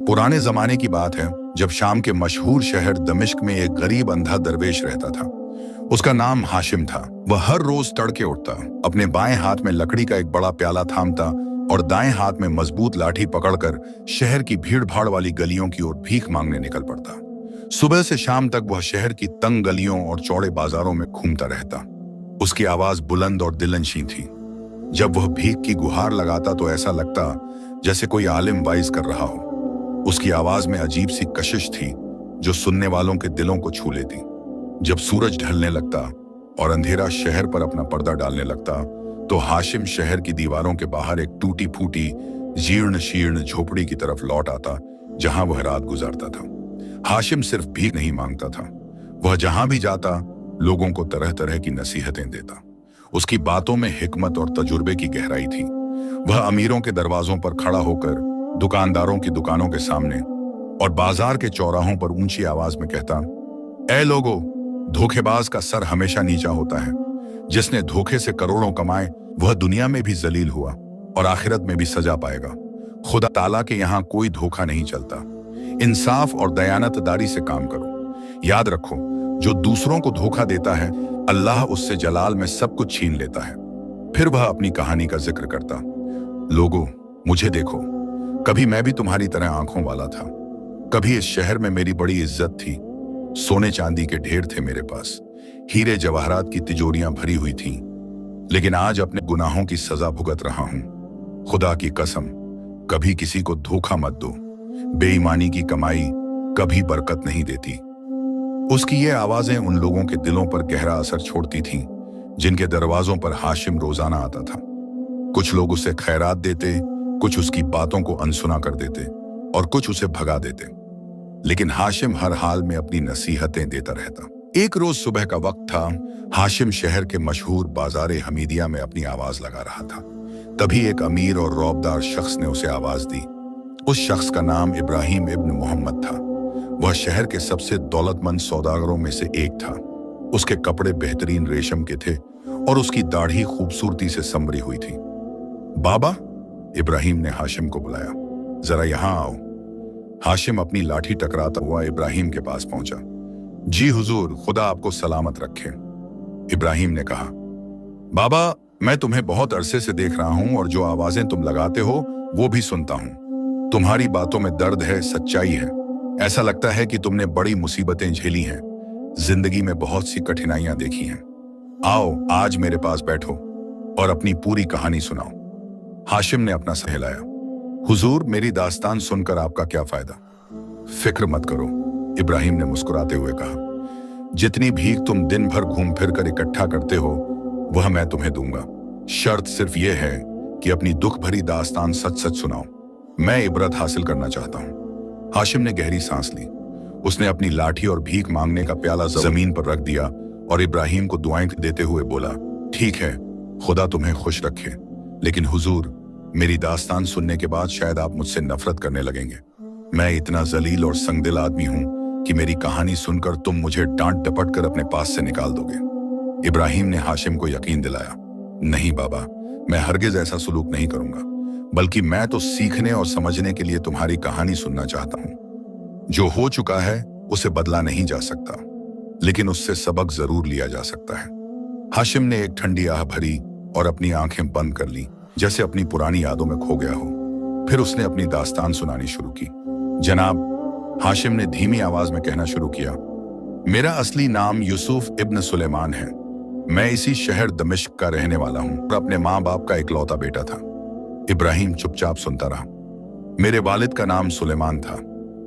पुराने जमाने की बात है जब शाम के मशहूर शहर दमिश्क में एक गरीब अंधा दरवेश रहता था। उसका नाम हाशिम था। वह हर रोज तड़के उठता, अपने बाएं हाथ में लकड़ी का एक बड़ा प्याला थामता और दाएं हाथ में मजबूत लाठी पकड़कर शहर की भीड़ भाड़ वाली गलियों की ओर भीख मांगने निकल पड़ता। सुबह से शाम तक वह शहर की तंग गलियों और चौड़े बाजारों में घूमता रहता। उसकी आवाज बुलंद और दिलनशी थी। जब वह भीख की गुहार लगाता तो ऐसा लगता जैसे कोई आलिम वाइज कर रहा हो। उसकी आवाज में अजीब सी कशिश थी जो सुनने वालों के दिलों को छू लेती। जब सूरज ढलने लगता और अंधेरा शहर पर अपना पर्दा डालने लगता तो हाशिम शहर की दीवारों के बाहर एक टूटी फूटी जीर्ण शीर्ण झोपड़ी की तरफ लौट आता जहां वह रात गुजारता था। हाशिम सिर्फ भीख नहीं मांगता था, वह जहां भी जाता लोगों को तरह तरह की नसीहतें देता। उसकी बातों में हिकमत और तजुर्बे की गहराई थी। वह अमीरों के दरवाजों पर खड़ा होकर दुकानदारों की दुकानों के सामने और बाजार के चौराहों पर ऊंची आवाज में कहता, ऐ लोगो, धोखेबाज का सर हमेशा नीचा होता है। जिसने धोखे से करोड़ों कमाए वह दुनिया में भी जलील हुआ और आखिरत में भी सजा पाएगा। खुदा ताला के यहाँ कोई धोखा नहीं चलता। इंसाफ और दयानतदारी से काम करो। याद रखो, जो दूसरों को धोखा देता है अल्लाह उससे जलाल में सब कुछ छीन लेता है। फिर वह अपनी कहानी का जिक्र करता, लोगो, मुझे देखो, कभी मैं भी तुम्हारी तरह आंखों वाला था। कभी इस शहर में मेरी बड़ी इज्जत थी। सोने चांदी के ढेर थे मेरे पास, हीरे जवाहरात की तिजोरियां भरी हुई थीं। लेकिन आज अपने गुनाहों की सजा भुगत रहा हूं। खुदा की कसम, कभी किसी को धोखा मत दो। बेईमानी की कमाई कभी बरकत नहीं देती। उसकी ये आवाजें उन लोगों के दिलों पर गहरा असर छोड़ती थीं जिनके दरवाजों पर हाशिम रोजाना आता था। कुछ लोग उसे खैरात देते, कुछ उसकी बातों को अनसुना कर देते और कुछ उसे भगा देते, लेकिन हाशिम हर हाल में अपनी नसीहतें देता रहता। एक रोज सुबह का वक्त था। हाशिम शहर के मशहूर बाजारे हमीदिया में अपनी आवाज लगा रहा था। तभी एक अमीर और रौबदार शख्स ने उसे आवाज दी। उस शख्स का नाम इब्राहिम इब्न मोहम्मद था। वह शहर के सबसे दौलतमंद सौदागरों में से एक था। उसके कपड़े बेहतरीन रेशम के थे और उसकी दाढ़ी खूबसूरती से संवरी हुई थी। बाबा, इब्राहिम ने हाशिम को बुलाया, जरा यहां आओ। हाशिम अपनी लाठी टकराता हुआ इब्राहिम के पास पहुंचा। जी हुजूर, खुदा आपको सलामत रखे, इब्राहिम ने कहा। बाबा, मैं तुम्हें बहुत अरसे से देख रहा हूं और जो आवाजें तुम लगाते हो वो भी सुनता हूं। तुम्हारी बातों में दर्द है, सच्चाई है। ऐसा लगता है कि तुमने बड़ी मुसीबतें झेली हैं, जिंदगी में बहुत सी कठिनाइयां देखी हैं। आओ, आज मेरे पास बैठो और अपनी पूरी कहानी सुनाओ। हाशिम ने अपना सर हिलाया। हुजूर, मेरी दास्तान सुनकर आपका क्या फायदा? फिक्र मत करो, इब्राहिम ने मुस्कुराते हुए कहा। जितनी भीख तुम दिन भर घूम फिर कर इकट्ठा करते हो वह मैं तुम्हें दूंगा। शर्त सिर्फ यह है कि अपनी दुख भरी दास्तान सच सच सुनाओ। मैं इबरत हासिल करना चाहता हूं। हाशिम ने गहरी सांस ली। उसने अपनी लाठी और भीख मांगने का प्याला जमीन पर रख दिया और इब्राहिम को दुआएं देते हुए बोला, ठीक है, खुदा तुम्हें खुश रखे, लेकिन हुजूर, मेरी दास्तान सुनने के बाद शायद आप मुझसे नफरत करने लगेंगे। मैं इतना जलील और संगदिल आदमी हूं कि मेरी कहानी सुनकर तुम मुझे डांट डपट कर अपने पास से निकाल दोगे। इब्राहिम ने हाशिम को यकीन दिलाया, नहीं बाबा, मैं हरगिज ऐसा सुलूक नहीं करूंगा, बल्कि मैं तो सीखने और समझने के लिए तुम्हारी कहानी सुनना चाहता हूं। जो हो चुका है उसे बदला नहीं जा सकता, लेकिन उससे सबक जरूर लिया जा सकता है। हाशिम ने एक ठंडी आह भरी और अपनी आंखें बंद कर ली, जैसे अपनी पुरानी यादों में खो गया हो। फिर उसने अपनी दास्तान सुनानी शुरू की। जनाब, हाशिम ने धीमी आवाज में कहना शुरू किया, मेरा असली नाम यूसुफ इब्न सुलेमान है। मैं इसी शहर दमिश्क का रहने वाला हूं और अपने माँ बाप का इकलौता बेटा था। इब्राहिम चुपचाप सुनता रहा। मेरे वालिद का नाम सुलेमान था,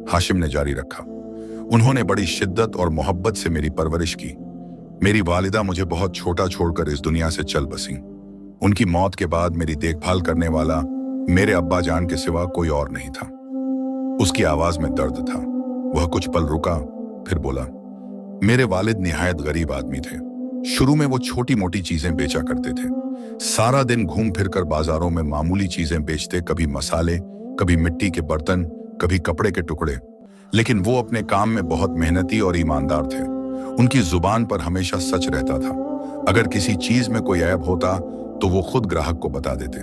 हाशिम ने जारी रखा। उन्होंने बड़ी शिद्दत और मोहब्बत से मेरी परवरिश की। मेरी वालिदा मुझे बहुत छोटा छोड़कर इस दुनिया से चल बसी। उनकी मौत के बाद मेरी देखभाल करने वाला मेरे अब्बा जान के सिवा कोई और नहीं था। उसकी आवाज में दर्द था। वह कुछ पल रुका, फिर बोला, मेरे वालिद निहायत गरीब आदमी थे। शुरू में वो छोटी मोटी चीजें बेचा करते थे। सारा दिन घूम फिर कर बाजारों में मामूली चीजें बेचते, कभी मसाले, कभी मिट्टी के बर्तन, कभी कपड़े के टुकड़े। लेकिन वो अपने काम में बहुत मेहनती और ईमानदार थे। उनकी जुबान पर हमेशा सच रहता था। अगर किसी चीज में कोई ऐब होता तो वो खुद ग्राहक को बता देते।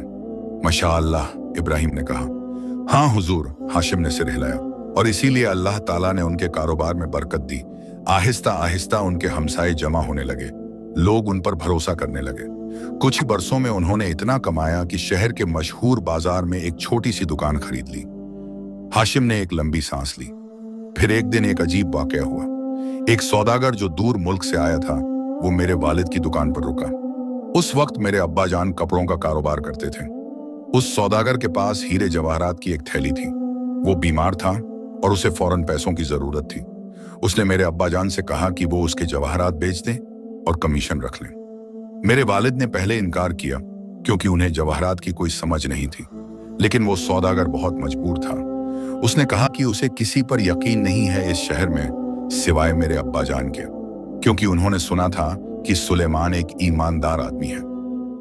माशाअल्लाह, इब्राहिम ने कहा। हाँ हुजूर, हाशिम ने सिर हिलाया। और इसीलिए अल्लाह ताला ने उनके कारोबार में बरकत दी। आहिस्ता आहिस्ता उनके हमसाए जमा होने लगे, लोग उन पर भरोसा करने लगे। कुछ ही बरसों में उन्होंने इतना कमाया कि शहर के मशहूर बाजार में एक छोटी सी दुकान खरीद ली। हाशिम ने एक लंबी सांस ली। फिर एक दिन एक अजीब वाकया हुआ। एक सौदागर जो दूर मुल्क से आया था, वो मेरे वालिद की दुकान पर रुका। उस वक्त मेरे अब्बा जान कपड़ों का कारोबार करते थे। उस सौदागर के पास हीरे जवाहरात की एक थैली थी। वो बीमार था और उसे फौरन पैसों की जरूरत थी। उसने मेरे अब्बा जान से कहा कि वो उसके जवाहरात बेच दें और कमीशन रख लें। मेरे वालिद ने पहले इनकार किया क्योंकि उन्हें जवाहरात की कोई समझ नहीं थी, लेकिन वो सौदागर बहुत मजबूर था। उसने कहा कि उसे किसी पर यकीन नहीं है इस शहर में सिवाय मेरे अब्बा जान के, क्योंकि उन्होंने सुना था कि सुलेमान एक ईमानदार आदमी है।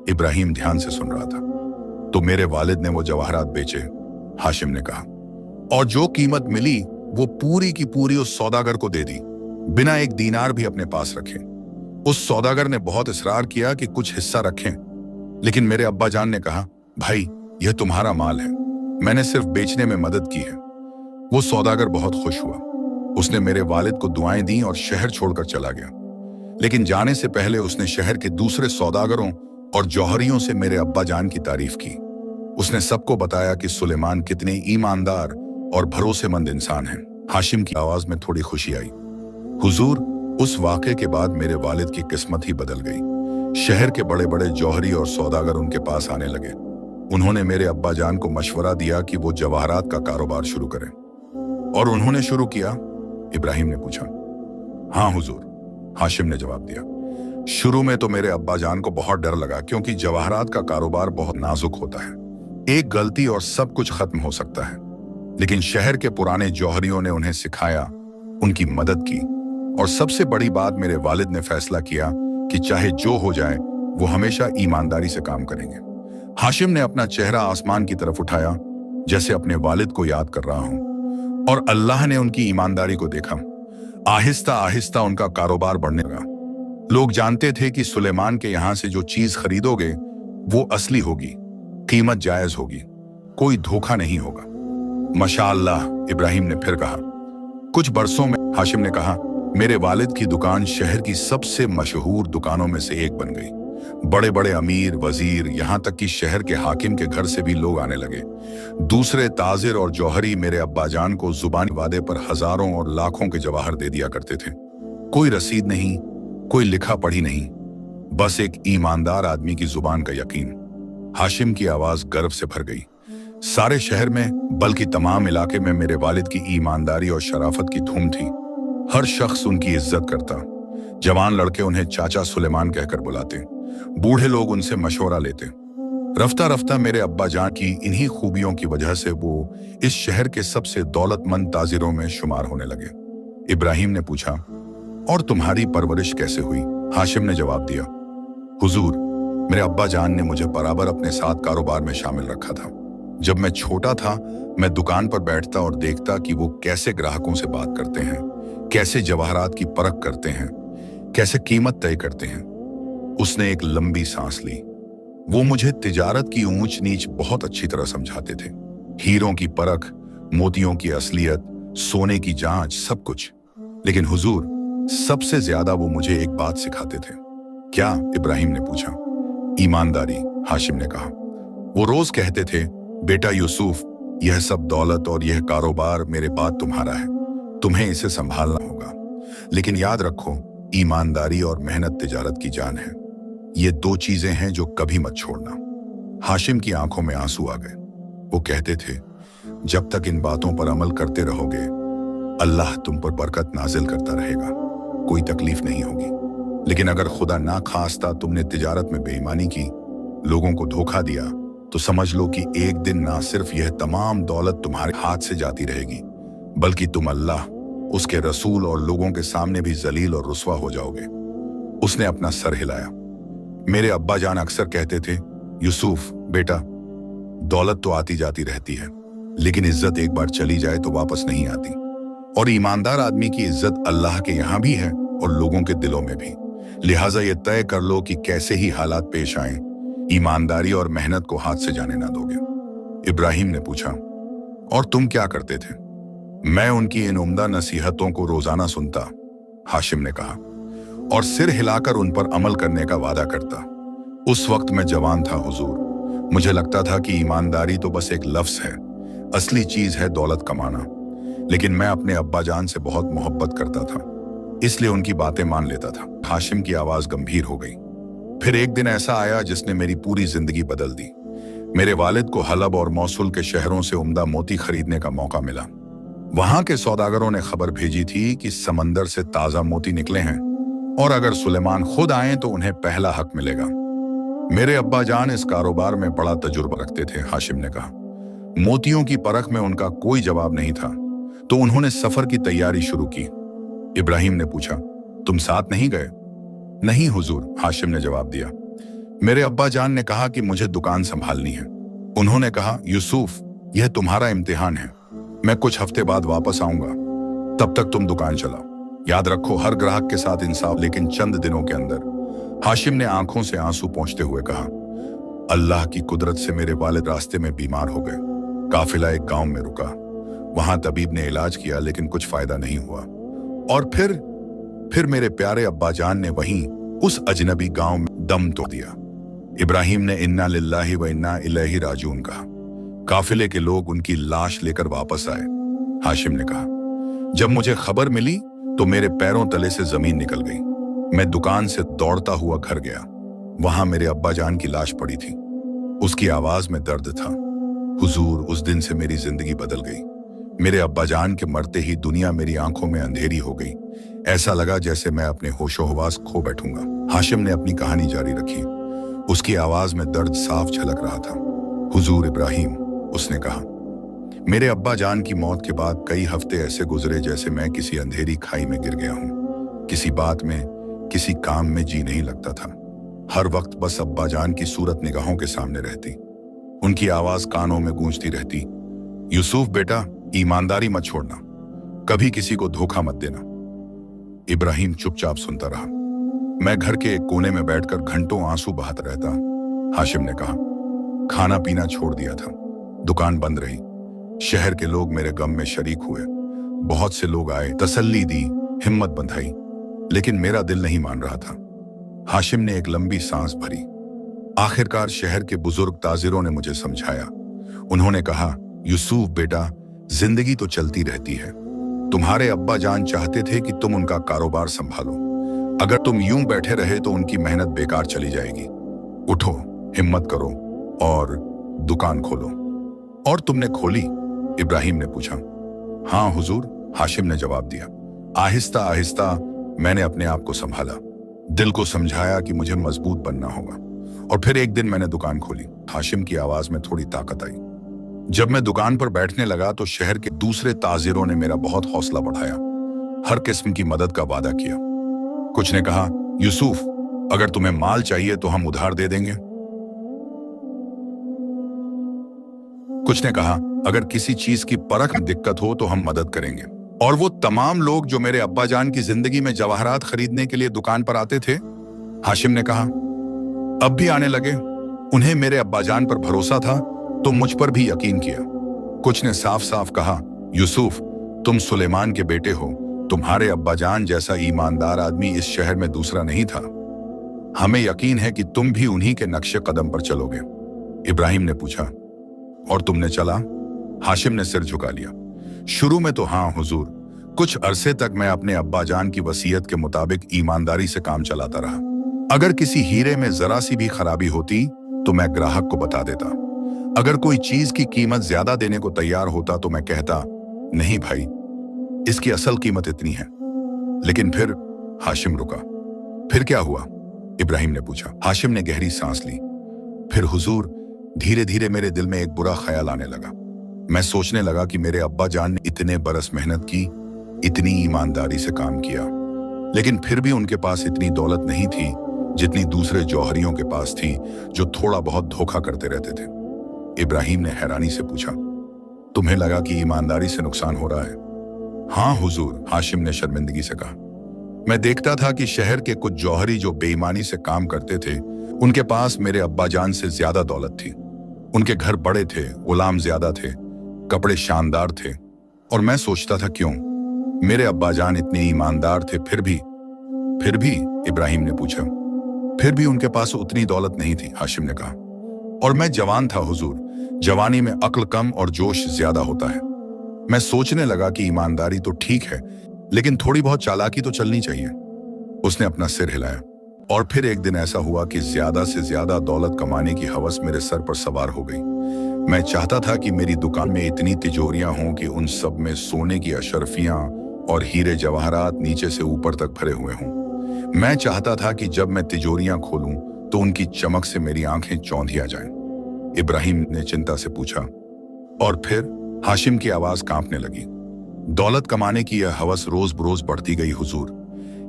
इब्राहिम ध्यान से सुन रहा था। तो मेरे वालिद ने वो जवाहरात बेचे, हाशिम ने कहा, और जो कीमत मिली वो पूरी की पूरी उस सौदागर को दे दी, बिना एक दीनार भी अपने पास रखे। उस सौदागर ने बहुत इसरार किया कि कुछ हिस्सा रखें, लेकिन मेरे अब्बा जान ने कहा, भाई यह तुम्हारा माल है, मैंने सिर्फ बेचने में मदद की है। वो सौदागर बहुत खुश हुआ। उसने मेरे वालिद को दुआएं दी और शहर छोड़कर चला गया। लेकिन जाने से पहले उसने शहर के दूसरे सौदागरों और जौहरियों से मेरे अब्बा जान की तारीफ की। उसने सबको बताया कि सुलेमान कितने ईमानदार और भरोसेमंद इंसान हैं। हाशिम की आवाज में थोड़ी खुशी आई। हुजूर, उस वाक़े के बाद मेरे वालिद की किस्मत ही बदल गई। शहर के बड़े बड़े जौहरी और सौदागर उनके पास आने लगे। उन्होंने मेरे अब्बा जान को मशवरा दिया कि वो जवाहरात का कारोबार शुरू करें। और उन्होंने शुरू किया? इब्राहिम ने पूछा। हाँ हुजूर, हाशिम ने जवाब दिया। शुरू में तो मेरे अब्बा जान को बहुत डर लगा, क्योंकि जवाहरात का कारोबार बहुत नाजुक होता है। एक गलती और सब कुछ खत्म हो सकता है। लेकिन शहर के पुराने जौहरियों ने उन्हें सिखाया, उनकी मदद की, और सबसे बड़ी बात, मेरे वालिद ने फैसला किया कि चाहे जो हो जाए वो हमेशा ईमानदारी से काम करेंगे। हाशिम ने अपना चेहरा आसमान की तरफ उठाया, जैसे अपने वालिद को याद कर रहा हूं, और अल्लाह ने उनकी ईमानदारी को देखा। आहिस्ता आहिस्ता उनका कारोबार बढ़ने लगा। लोग जानते थे कि सुलेमान के यहां से जो चीज खरीदोगे वो असली होगी, कीमत जायज होगी, कोई धोखा नहीं होगा। माशाअल्लाह, इब्राहिम ने फिर कहा। कुछ बरसों में, हाशिम ने कहा, मेरे वालिद की दुकान शहर की सबसे मशहूर दुकानों में से एक बन गई। बड़े बड़े अमीर, वजीर, यहाँ तक कि शहर के हाकिम के घर से भी लोग आने लगे। दूसरे ताजिर और जौहरी मेरे अब्बा जान को जुबानी वादे पर हजारों और लाखों के जवाहर दे दिया करते थे। कोई रसीद नहीं, कोई लिखा पढ़ी नहीं, बस एक ईमानदार आदमी की जुबान का यकीन। हाशिम की आवाज गर्व से भर गई। सारे शहर में, बल्कि तमाम इलाके में मेरे वालिद की ईमानदारी और शराफत की धूम थी। हर शख्स उनकी इज्जत करता। जवान लड़के उन्हें चाचा सुलेमान कहकर बुलाते, बूढ़े लोग उनसे मशवरा लेते। रफ्ता रफ्ता मेरे अब्बा जान की इन्हीं खूबियों की वजह से वो इस शहर के सबसे दौलतमंद ताजिरों में शुमार होने लगे। इब्राहिम ने पूछा, और तुम्हारी परवरिश कैसे हुई? हाशिम ने जवाब दिया, हुजूर, मेरे अब्बा जान ने मुझे बराबर अपने साथ कारोबार में शामिल रखा था। जब मैं छोटा था, मैं दुकान पर बैठता और देखता कि वो कैसे ग्राहकों से बात करते हैं, कैसे जवाहरात की परख करते हैं, कैसे कीमत तय करते हैं। उसने एक लंबी सांस ली। वो मुझे तिजारत की ऊंच नीच बहुत अच्छी तरह समझाते थे। हीरों की परख, मोतियों की असलियत, सोने की जांच, सब कुछ। लेकिन हुजूर, सबसे ज्यादा वो मुझे एक बात सिखाते थे। क्या? इब्राहिम ने पूछा। ईमानदारी, हाशिम ने कहा। वो रोज कहते थे, बेटा यूसुफ, यह सब दौलत और यह कारोबार मेरे बाद तुम्हारा है, तुम्हें इसे संभालना होगा, लेकिन याद रखो, ईमानदारी और मेहनत तिजारत की जान है। ये दो चीजें हैं जो कभी मत छोड़ना। हाशिम की आंखों में आंसू आ गए। वो कहते थे, जब तक इन बातों पर अमल करते रहोगे, अल्लाह तुम पर बरकत नाजिल करता रहेगा, कोई तकलीफ नहीं होगी। लेकिन अगर खुदा ना खास्ता तुमने तिजारत में बेईमानी की, लोगों को धोखा दिया, तो समझ लो कि एक दिन ना सिर्फ यह तमाम दौलत तुम्हारे हाथ से जाती रहेगी, बल्कि तुम अल्लाह, उसके रसूल और लोगों के सामने भी जलील और रुस्वा हो जाओगे। उसने अपना सर हिलाया। मेरे अब्बा जान अक्सर कहते थे, यूसुफ बेटा, दौलत तो आती जाती रहती है, लेकिन इज्जत एक बार चली जाए तो वापस नहीं आती। और ईमानदार आदमी की इज्जत अल्लाह के यहाँ भी है और लोगों के दिलों में भी। लिहाजा ये तय कर लो कि कैसे ही हालात पेश आए, ईमानदारी और मेहनत को हाथ से जाने ना दोगे। इब्राहिम ने पूछा, और तुम क्या करते थे? मैं उनकी इन उम्दा नसीहतों को रोजाना सुनता, हाशिम ने कहा, और सिर हिलाकर उन पर अमल करने का वादा करता। उस वक्त मैं जवान था हुजूर। मुझे लगता था कि ईमानदारी तो बस एक लफ्ज है, असली चीज है दौलत कमाना। लेकिन मैं अपने अब्बा जान से बहुत मोहब्बत करता था, इसलिए उनकी बातें मान लेता था। हाशिम की आवाज गंभीर हो गई। फिर एक दिन ऐसा आया जिसने मेरी पूरी जिंदगी बदल दी। मेरे वालिद को हलब और मौसुल के शहरों से उम्दा मोती खरीदने का मौका मिला। वहां के सौदागरों ने खबर भेजी थी कि समंदर से ताजा मोती निकले हैं और अगर सुलेमान खुद आए तो उन्हें पहला हक मिलेगा। मेरे अब्बा जान इस कारोबार में बड़ा तजुर्बा रखते थे, हाशिम ने कहा। मोतियों की परख में उनका कोई जवाब नहीं था, तो उन्होंने सफर की तैयारी शुरू की। इब्राहिम ने पूछा, तुम साथ नहीं गए? नहीं हुजूर, हाशिम ने जवाब दिया। मेरे अब्बा जान ने कहा कि मुझे दुकान संभालनी है। उन्होंने कहा, यूसुफ, यह तुम्हारा इम्तिहान है। मैं कुछ हफ्ते बाद वापस आऊंगा, तब तक तुम दुकान चलाओ। याद रखो, हर ग्राहक के साथ इंसाफ। लेकिन चंद दिनों के अंदर हाशिम ने आंखों से आंसू पोंछते हुए कहा, अल्लाह की कुदरत से मेरे वालिद रास्ते में बीमार हो गए। काफिला एक गांव में रुका। वहां तबीब ने इलाज किया, लेकिन कुछ फायदा नहीं हुआ। और फिर मेरे प्यारे अब्बा जान ने वहीं उस अजनबी गांव में दम तोड़ दिया। इब्राहिम ने इन्ना लिल्लाहि व इन्ना इलैहि राजिऊन कहा। काफिले के लोग उनकी लाश लेकर वापस आए। हाशिम ने कहा, जब मुझे खबर मिली तो मेरे पैरों तले से जमीन निकल गई। मैं दुकान से दौड़ता हुआ घर गया। वहां मेरे अब्बा जान की लाश पड़ी थी। उसकी आवाज में दर्द था। हुजूर, उस दिन से मेरी जिंदगी बदल गई। मेरे अब्बा जान के मरते ही दुनिया मेरी आंखों में अंधेरी हो गई। ऐसा लगा जैसे मैं अपने होशो-हवास खो बैठूंगा। हाशिम ने अपनी कहानी जारी रखी। उसकी आवाज में दर्द साफ झलक रहा था। हुजूर इब्राहिम, उसने कहा, मेरे अब्बा जान की मौत के बाद कई हफ्ते ऐसे गुजरे जैसे मैं किसी अंधेरी खाई में गिर गया हूं। किसी बात में, किसी काम में जी नहीं लगता था। हर वक्त बस अब्बा जान की सूरत निगाहों के सामने रहती। उनकी आवाज कानों में गूंजती रहती, यूसुफ बेटा, ईमानदारी मत छोड़ना, कभी किसी को धोखा मत देना। इब्राहिम चुपचाप सुनता रहा। मैं घर के एक कोने में बैठकर घंटों आंसू बहाता रहता। हाशिम ने कहा, खाना पीना छोड़ दिया था, दुकान बंद रही। शहर के लोग मेरे गम में शरीक हुए। बहुत से लोग आए, तसल्ली दी, हिम्मत बंधाई, लेकिन मेरा दिल नहीं मान रहा था। हाशिम ने एक लंबी सांस भरी। आखिरकार शहर के बुजुर्ग ताजिरों ने मुझे समझाया। उन्होंने कहा, यूसुफ बेटा, जिंदगी तो चलती रहती है। तुम्हारे अब्बा जान चाहते थे कि तुम उनका कारोबार संभालो। अगर तुम यूं बैठे रहे तो उनकी मेहनत बेकार चली जाएगी। उठो, हिम्मत करो और दुकान खोलो। और तुमने खोली? इब्राहिम ने पूछा। हाँ हुजूर, हाशिम ने जवाब दिया। आहिस्ता आहिस्ता मैंने अपने आप को संभाला, दिल को समझाया कि मुझे मजबूत बनना होगा, और फिर एक दिन मैंने दुकान खोली। हाशिम की आवाज में थोड़ी ताकत आई। जब मैं दुकान पर बैठने लगा तो शहर के दूसरे ताजिरों ने मेरा बहुत हौसला बढ़ाया। हर किस्म की मदद का वादा किया। कुछ ने कहा, यूसुफ, अगर तुम्हें माल चाहिए तो हम उधार दे देंगे। कुछ ने कहा, अगर किसी चीज की परख में दिक्कत हो तो हम मदद करेंगे। और वो तमाम लोग जो मेरे अब्बा जान की जिंदगी में जवाहरात खरीदने के लिए दुकान पर आते थे, हाशिम ने कहा, अब भी आने लगे। उन्हें मेरे अब्बा जान पर भरोसा था तो मुझ पर भी यकीन किया। कुछ ने साफ साफ कहा, यूसुफ, तुम सुलेमान के बेटे हो। तुम्हारे अब्बा जान जैसा ईमानदार आदमी इस शहर में दूसरा नहीं था। हमें यकीन है कि तुम भी उन्हीं के नक्शे कदम पर चलोगे। इब्राहिम ने पूछा, और तुमने चला? हाशिम ने सिर झुका लिया। शुरू में तो हाँ हुजूर, कुछ अरसे तक मैं अपने अब्बा जान की वसीयत के मुताबिक ईमानदारी से काम चलाता रहा। अगर किसी हीरे में जरा सी भी खराबी होती तो मैं ग्राहक को बता देता। अगर कोई चीज की कीमत ज्यादा देने को तैयार होता तो मैं कहता, नहीं भाई, इसकी असल कीमत इतनी है। लेकिन फिर हाशिम रुका। फिर क्या हुआ? इब्राहिम ने पूछा। हाशिम ने गहरी सांस ली। फिर हुजूर, धीरे धीरे मेरे दिल में एक बुरा ख्याल आने लगा। मैं सोचने लगा कि मेरे अब्बा जान ने इतने बरस मेहनत की, इतनी ईमानदारी से काम किया, लेकिन फिर भी उनके पास इतनी दौलत नहीं थी जितनी दूसरे जौहरियों के पास थी जो थोड़ा बहुत धोखा करते रहते थे। इब्राहिम ने हैरानी से पूछा, तुम्हें लगा कि ईमानदारी से नुकसान हो रहा है? हाँ हुजूर, हाशिम ने शर्मिंदगी से कहा। मैं देखता था कि शहर के कुछ जौहरी जो बेईमानी से काम करते थे, उनके पास मेरे अब्बा जान से ज्यादा दौलत थी। उनके घर बड़े थे, गुलाम ज्यादा थे, कपड़े शानदार थे, और मैं सोचता था क्यों? मेरे अब्बा जान इतने ईमानदार थे, फिर भी इब्राहिम ने पूछा। फिर भी उनके पास उतनी दौलत नहीं थी, हाशिम ने कहा। और मैं जवान था हुजूर, जवानी में अक्ल कम और जोश ज्यादा होता है। मैं सोचने लगा कि ईमानदारी तो ठीक है, लेकिन थोड़ी बहुत चालाकी तो चलनी चाहिए। उसने अपना सिर हिलाया। और फिर एक दिन ऐसा हुआ कि ज्यादा से ज्यादा दौलत कमाने की हवस मेरे सर पर सवार हो गई। मैं चाहता था कि मेरी दुकान में इतनी तिजोरियां हों कि उन सब में सोने की अशरफियां और हीरे जवाहरात नीचे से ऊपर तक भरे हुए हों। मैं चाहता था कि जब मैं तिजोरियां खोलूं तो उनकी चमक से मेरी आंखें चौंधिया जाएं। इब्राहिम ने चिंता से पूछा। और फिर? हाशिम की आवाज कांपने लगी। दौलत कमाने की यह हवस रोज बरोज बढ़ती गई हुजूर,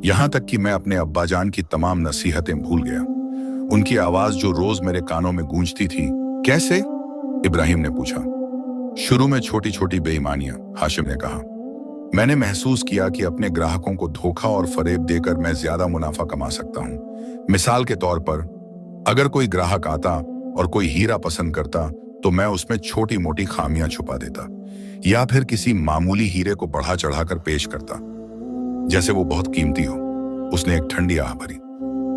यहां तक कि मैं अपने अब्बाजान की तमाम नसीहतें भूल गया। उनकी आवाज जो रोज मेरे कानों में गूंजती थी। कैसे? इब्राहिम ने पूछा। शुरू में छोटी छोटी बेईमानियां, हाशिम ने कहा। मैंने महसूस किया कि अपने ग्राहकों को धोखा और फरेब देकर मैं ज्यादा मुनाफा कमा सकता हूं। मिसाल के तौर पर, अगर कोई ग्राहक आता और कोई हीरा पसंद करता तो मैं उसमें छोटी मोटी खामियां छुपा देता, या फिर किसी मामूली हीरे को बढ़ा चढ़ाकर पेश करता जैसे वो बहुत कीमती हो। उसने एक ठंडी आह भरी।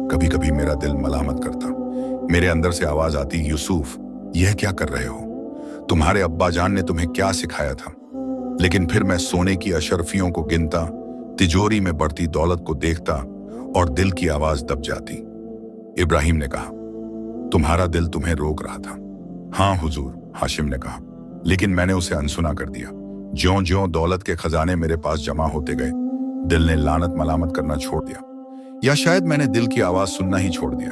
कभी कभी मेरा दिल मलामत करता। मेरे अंदर से आवाज आती, यूसुफ, यह क्या कर रहे हो? तुम्हारे अब्बा जान ने तुम्हें क्या सिखाया था? लेकिन फिर मैं सोने की अशरफियों को गिनता, तिजोरी में बढ़ती दौलत को देखता और दिल की आवाज दब जाती। इब्राहिम ने कहा, तुम्हारा दिल तुम्हें रोक रहा था। हाँ हुजूर, हाशिम ने कहा, लेकिन मैंने उसे अनसुना कर दिया। ज्यों ज्यों दौलत के खजाने मेरे पास जमा होते गए, दिल ने लानत मलामत करना छोड़ दिया, या शायद मैंने दिल की आवाज सुनना ही छोड़ दिया।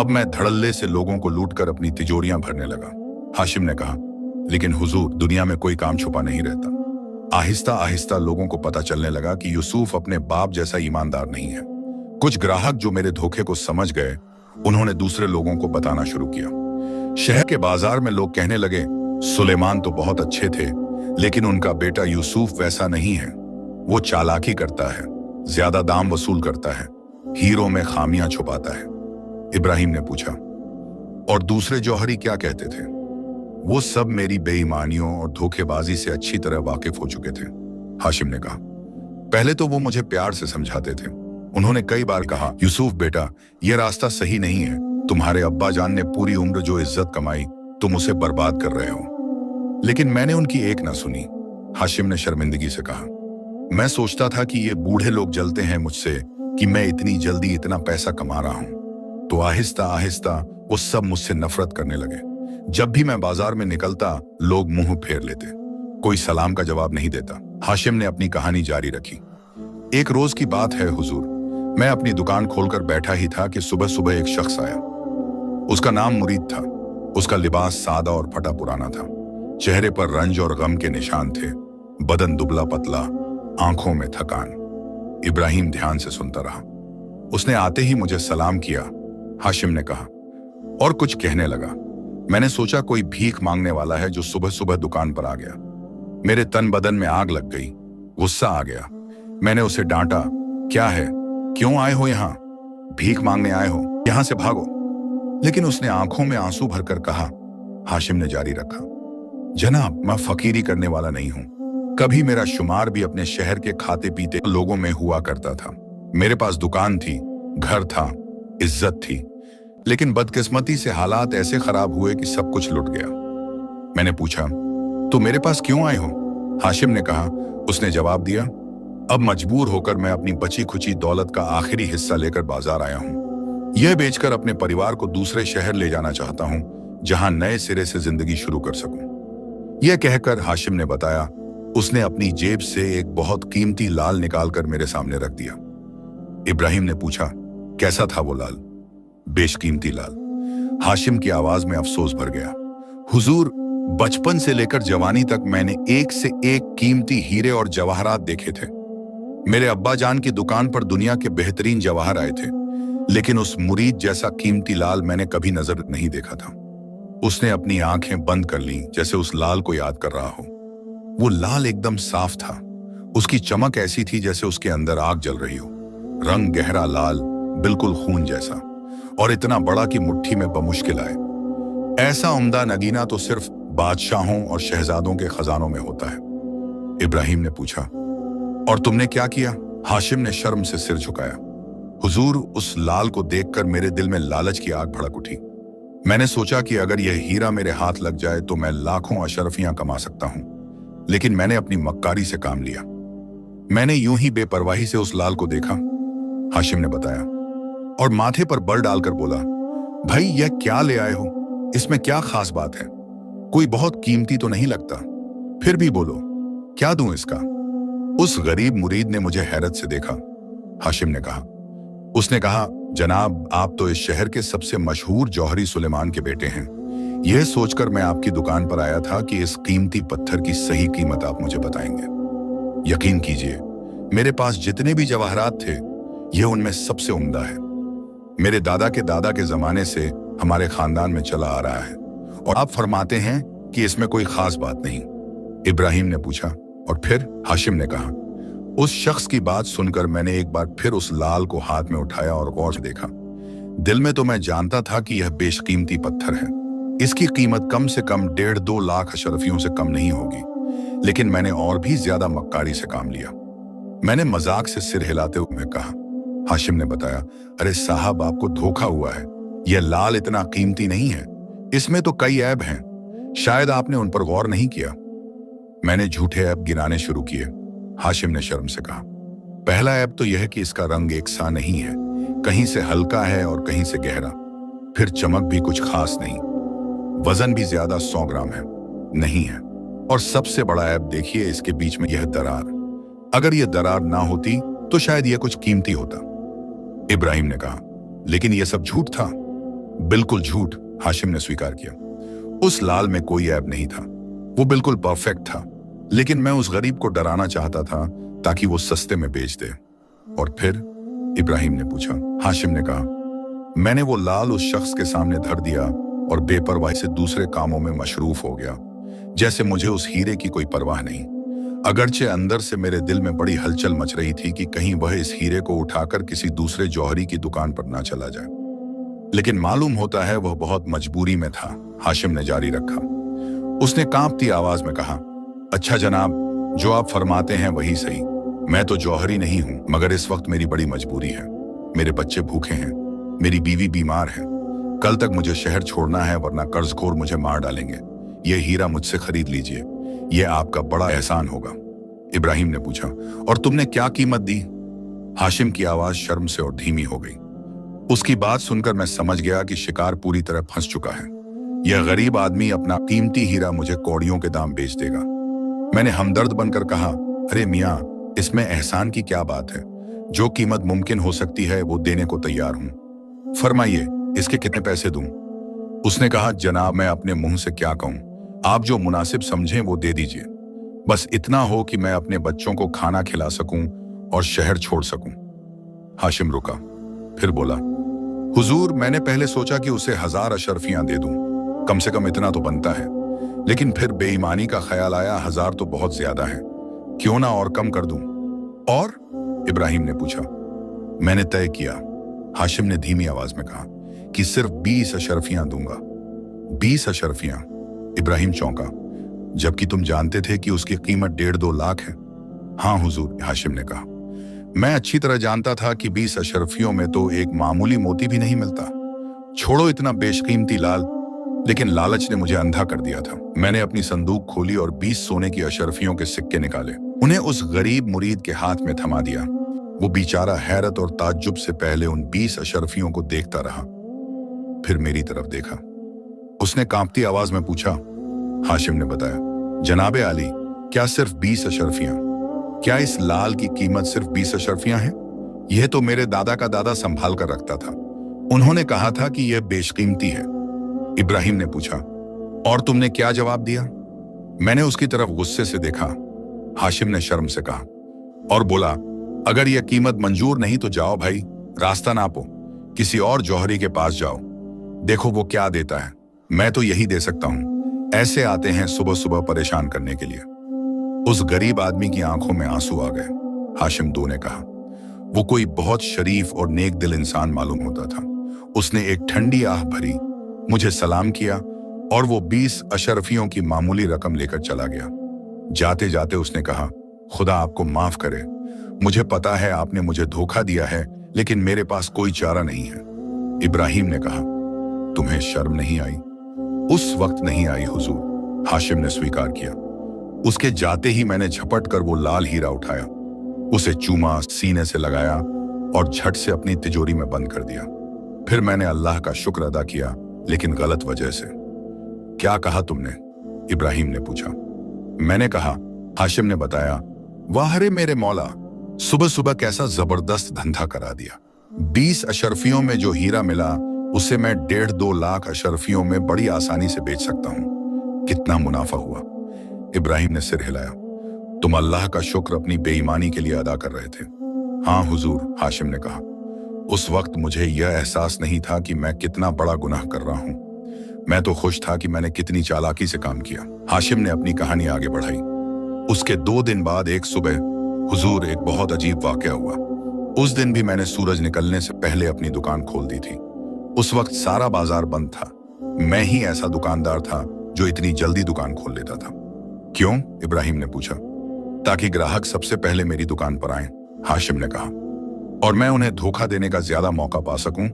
अब मैं धड़ल्ले से लोगों को लूटकर अपनी तिजोरियां भरने लगा। हाशिम ने कहा, लेकिन हुजूर, दुनिया में कोई काम छुपा नहीं रहता। आहिस्ता आहिस्ता लोगों को पता चलने लगा कि यूसुफ अपने बाप जैसा ईमानदार नहीं है। कुछ ग्राहक जो मेरे धोखे को समझ गए, उन्होंने दूसरे लोगों को बताना शुरू किया। शहर के बाजार में लोग कहने लगे, सुलेमान तो बहुत अच्छे थे, लेकिन उनका बेटा यूसुफ वैसा नहीं है। वो चालाकी करता है, ज्यादा दाम वसूल करता है, हीरों में खामियां छुपाता है। इब्राहिम ने पूछा, और दूसरे जौहरी क्या कहते थे? वो सब मेरी बेईमानियों और धोखेबाजी से अच्छी तरह वाकिफ हो चुके थे, हाशिम ने कहा। पहले तो वो मुझे प्यार से समझाते थे। उन्होंने कई बार कहा, यूसुफ बेटा, यह रास्ता सही नहीं है। तुम्हारे अब्बा जान ने पूरी उम्र जो इज्जत कमाई, तुम उसे बर्बाद कर रहे हो। लेकिन मैंने उनकी एक ना सुनी, हाशिम ने शर्मिंदगी से कहा। मैं सोचता था कि ये बूढ़े लोग जलते हैं मुझसे कि मैं इतनी जल्दी इतना पैसा कमा रहा हूं। तो आहिस्ता आहिस्ता वो सब मुझसे नफरत करने लगे। जब भी मैं बाजार में निकलता, लोग मुंह फेर लेते, कोई सलाम का जवाब नहीं देता। हाशिम ने अपनी कहानी जारी रखी। एक रोज की बात है हुजूर, मैं अपनी दुकान खोलकर बैठा ही था कि सुबह सुबह एक शख्स आया। उसका नाम मुरीद था। उसका लिबास सादा और फटा पुराना था। चेहरे पर रंज और गम के निशान थे, बदन दुबला पतला, आंखों में थकान। इब्राहिम ध्यान से सुनता रहा। उसने आते ही मुझे सलाम किया, हाशिम ने कहा, और कुछ कहने लगा। मैंने सोचा कोई भीख मांगने वाला है जो सुबह सुबह दुकान पर आ गया। मेरे तन बदन में आग लग गई, गुस्सा आ गया। मैंने उसे डांटा, क्या है, क्यों आए हो यहाँ? भीख मांगने आए हो? यहां से भागो। लेकिन उसने आंखों में आंसू भरकर कहा। हाशिम ने जारी रखा, जनाब, मैं फकीरी करने वाला नहीं हूं। कभी मेरा शुमार भी अपने शहर के खाते पीते लोगों में हुआ करता था। मेरे पास दुकान थी, घर था, इज्जत थी, लेकिन बदकिस्मती से हालात ऐसे खराब हुए कि सब कुछ लुट गया। मैंने पूछा, तो मेरे पास क्यों आए हो? हाशिम ने कहा। उसने जवाब दिया, अब मजबूर होकर मैं अपनी बची खुची दौलत का आखिरी हिस्सा लेकर बाजार आया हूं। यह बेचकर अपने परिवार को दूसरे शहर ले जाना चाहता हूं, जहां नए सिरे से जिंदगी शुरू कर सकूं। यह कहकर हाशिम ने बताया, उसने अपनी जेब से एक बहुत कीमती लाल निकालकर मेरे सामने रख दिया। इब्राहिम ने पूछा, कैसा था वो लाल? बेशकीमती लाल। हाशिम की आवाज में अफसोस भर गया। हुजूर, बचपन से लेकर जवानी तक मैंने एक से एक कीमती हीरे और जवाहरात देखे थे। मेरे अब्बा जान की दुकान पर दुनिया के बेहतरीन जवाहर आए थे, लेकिन उस मुरीद जैसा कीमती लाल मैंने कभी नजर नहीं देखा था। उसने अपनी आंखें बंद कर लीं, जैसे उस लाल को याद कर रहा हो। वो लाल एकदम साफ था। उसकी चमक ऐसी थी जैसे उसके अंदर आग जल रही हो। रंग गहरा लाल, बिल्कुल खून जैसा, और इतना बड़ा कि मुट्ठी में बमुश्किल आए। ऐसा उम्दा नगीना तो सिर्फ बादशाहों और शहजादों के खजानों में होता है। इब्राहिम ने पूछा। और तुमने क्या किया? हाशिम ने शर्म से सिर झुकाया। हुजूर, उस लाल को देखकर मेरे दिल में लालच की आग भड़क उठी। मैंने सोचा कि अगर यह हीरा मेरे हाथ लग जाए तो मैं लाखों अशरफियां कमा सकता हूं, लेकिन मैंने अपनी मक्कारी से काम लिया। मैंने यूं ही बेपरवाही से उस लाल को देखा, हाशिम ने बताया, और माथे पर बल डालकर बोला, भाई यह क्या ले आए हो? इसमें क्या खास बात है? कोई बहुत कीमती तो नहीं लगता? फिर भी बोलो, क्या दूं इसका? उस गरीब मुरीद ने मुझे हैरत से देखा। हाशिम ने कहा, उसने कहा, जनाब, आप तो इस शहर के सबसे मशहूर जौहरी सुलेमान के बेटे हैं। यह सोचकर मैं आपकी दुकान पर आया था कि इस कीमती पत्थर की सही कीमत आप मुझे बताएंगे। यकीन कीजिए, मेरे पास जितने भी जवाहरात थे, यह उनमें सबसे उम्दा है। मेरे दादा के जमाने से हमारे खानदान में चला आ रहा है, और आप फरमाते हैं कि इसमें कोई खास बात नहीं। इब्राहिम ने पूछा, और फिर? हाशिम ने कहा। उस शख्स की बात सुनकर मैंने एक बार फिर उस लाल को हाथ में उठाया और गौर से देखा। दिल में तो मैं जानता था कि यह बेशकीमती पत्थर है, इसकी कीमत कम से कम 1.5-2 लाख अशरफियों से कम नहीं होगी, लेकिन मैंने और भी ज्यादा मक्कारी से काम लिया। मैंने मजाक से सिर हिलाते हुए कहा। हाशिम ने बताया, अरे साहब, आपको धोखा हुआ है। यह लाल इतना कीमती नहीं है, इसमें तो कई ऐब हैं, शायद आपने उन पर गौर नहीं किया। मैंने झूठे ऐब गिनाने शुरू किए। हाशिम ने शर्म से कहा, पहला ऐब तो यह कि इसका रंग एकसा नहीं है, कहीं से हल्का है और कहीं से गहरा। फिर चमक भी कुछ खास नहीं, वजन भी ज्यादा 100 ग्राम है नहीं है। और सबसे बड़ा ऐब देखिए, इसके बीच में यह दरार। अगर यह दरार ना होती तो शायद यह कुछ कीमती होता। इब्राहिम ने कहा, लेकिन यह सब झूठ था। बिल्कुल झूठ, हाशिम ने स्वीकार किया। उस लाल में कोई ऐब नहीं था, वो बिल्कुल परफेक्ट था, लेकिन मैं उस गरीब को डराना चाहता था ताकि वो सस्ते में बेच दे। और फिर? इब्राहिम ने पूछा। हाशिम ने कहा, मैंने वो लाल उस शख्स के सामने धर दिया और बेपरवाही से दूसरे कामों में मशरूफ हो गया, जैसे मुझे उस हीरे की कोई परवाह नहीं। अगरचे अंदर से मेरे दिल में बड़ी हलचल मच रही थी कि कहीं वह इस हीरे को उठाकर किसी दूसरे जौहरी की दुकान पर ना चला जाए, लेकिन मालूम होता है वह बहुत मजबूरी में था। हाशिम ने जारी रखा। उसने कांपती आवाज में कहा, अच्छा जनाब, जो आप फरमाते हैं वही सही। मैं तो जौहरी नहीं हूं, मगर इस वक्त मेरी बड़ी मजबूरी है। मेरे बच्चे भूखे हैं, मेरी बीवी बीमार है, कल तक मुझे शहर छोड़ना है, वरना कर्जखोर मुझे मार डालेंगे। यह हीरा मुझसे खरीद लीजिए, यह आपका बड़ा एहसान होगा। इब्राहिम ने पूछा, और तुमने क्या कीमत दी? हाशिम की आवाज शर्म से और धीमी हो गई। उसकी बात सुनकर मैं समझ गया कि शिकार पूरी तरह फंस चुका है। यह गरीब आदमी अपना कीमती हीरा मुझे कौड़ियों के दाम बेच देगा। मैंने हमदर्द बनकर कहा, अरे मियाँ, इसमें एहसान की क्या बात है? जो कीमत मुमकिन हो सकती है वो देने को तैयार हूं। फरमाइए, इसके कितने पैसे दूं? उसने कहा, जनाब, मैं अपने मुंह से क्या कहूं, आप जो मुनासिब समझें वो दे दीजिए। बस इतना हो कि मैं अपने बच्चों को खाना खिला सकूं और शहर छोड़ सकूं। हाशिम रुका, फिर बोला, हुजूर, मैंने पहले सोचा कि उसे 1000 अशरफियां दे दूं, कम से कम इतना तो बनता है, लेकिन फिर बेईमानी का ख्याल आया, 1000 तो बहुत ज्यादा है, क्यों ना और कम कर दूं? और? इब्राहिम ने पूछा। मैंने तय किया, हाशिम ने धीमी आवाज में कहा, कि सिर्फ 20 अशरफियां दूंगा। 20 अशरफियां? इब्राहिम चौंका, जबकि तुम जानते थे कि उसकी कीमत 1.5-2 लाख है। हाँ हुजूर, हाशिम ने कहा, मैं अच्छी तरह जानता था कि 20 अशरफियों में तो एक मामूली मोती भी नहीं मिलता, छोड़ो इतना बेशकीमती लाल। लेकिन लालच ने मुझे अंधा कर दिया था। मैंने अपनी संदूक खोली और 20 सोने की अशरफियों के सिक्के निकाले, उन्हें उस गरीब मुरीद के हाथ में थमा दिया। वो बेचारा हैरत और ताज्जुब से पहले उन 20 अशरफियों को देखता रहा, फिर मेरी तरफ देखा। उसने कांपती आवाज में पूछा। हाशिम ने बताया, जनाबे आली, क्या सिर्फ 20 अशरफियां? क्या इस लाल की कीमत सिर्फ 20 अशरफियां हैं? यह तो मेरे दादा का दादा संभाल कर रखता था, उन्होंने कहा था कि यह बेशकीमती है। इब्राहिम ने पूछा, और तुमने क्या जवाब दिया? मैंने उसकी तरफ गुस्से से देखा। हाशिम ने शर्म से कहा और बोला, अगर यह कीमत मंजूर नहीं तो जाओ भाई, रास्ता नापो, किसी और जौहरी के पास जाओ, देखो वो क्या देता है। मैं तो यही दे सकता हूं, ऐसे आते हैं सुबह सुबह परेशान करने के लिए। उस गरीब आदमी की आंखों में आंसू आ गए। हाशिम दो ने कहा, वो कोई बहुत शरीफ और नेक दिल इंसान मालूम होता था। उसने एक ठंडी आह भरी, मुझे सलाम किया और वो 20 अशरफियों की मामूली रकम लेकर चला गया। जाते जाते उसने कहा, खुदा आपको माफ करे, मुझे पता है आपने मुझे धोखा दिया है, लेकिन मेरे पास कोई चारा नहीं है। इब्राहिम ने कहा, तुम्हें शर्म नहीं आई? उस वक्त नहीं आई हुजूर, हाशिम ने स्वीकार किया। उसके जाते ही मैंने झपट कर वो लाल हीरा उठाया, उसे चूमा, सीने से लगाया और झट से अपनी तिजोरी में बंद कर दिया। फिर मैंने अल्लाह का शुक्र अदा किया, लेकिन गलत वजह से। क्या कहा तुमने? इब्राहिम ने पूछा। मैंने कहा, हाशिम ने बताया, वाह रे मेरे मौला, सुबह सुबह कैसा जबरदस्त धंधा करा दिया। 20 अशरफियों में जो हीरा मिला उसे मैं 1.5-2 लाख अशरफियों में बड़ी आसानी से बेच सकता हूं। कितना मुनाफा हुआ? इब्राहिम ने सिर हिलाया। तुम अल्लाह का शुक्र अपनी बेईमानी के लिए अदा कर रहे थे। हाँ हुजूर, हाशिम ने कहा। उस वक्त मुझे यह एहसास नहीं था कि मैं कितना बड़ा गुनाह कर रहा हूं। मैं तो खुश था कि मैंने कितनी चालाकी से काम किया। हाशिम ने अपनी कहानी आगे बढ़ाई। उसके 2 दिन बाद एक सुबह हुजूर एक बहुत अजीब वाकया हुआ। उस दिन भी मैंने सूरज निकलने से पहले अपनी दुकान खोल दी थी। उस वक्त सारा बाजार बंद था। मैं ही ऐसा दुकानदार था जो इतनी जल्दी दुकान खोल लेता था। क्यों? इब्राहिम ने पूछा। ताकि ग्राहक सबसे पहले मेरी दुकान पर आए, हाशिम ने कहा, और मैं उन्हें धोखा देने का ज्यादा मौका पा सकूं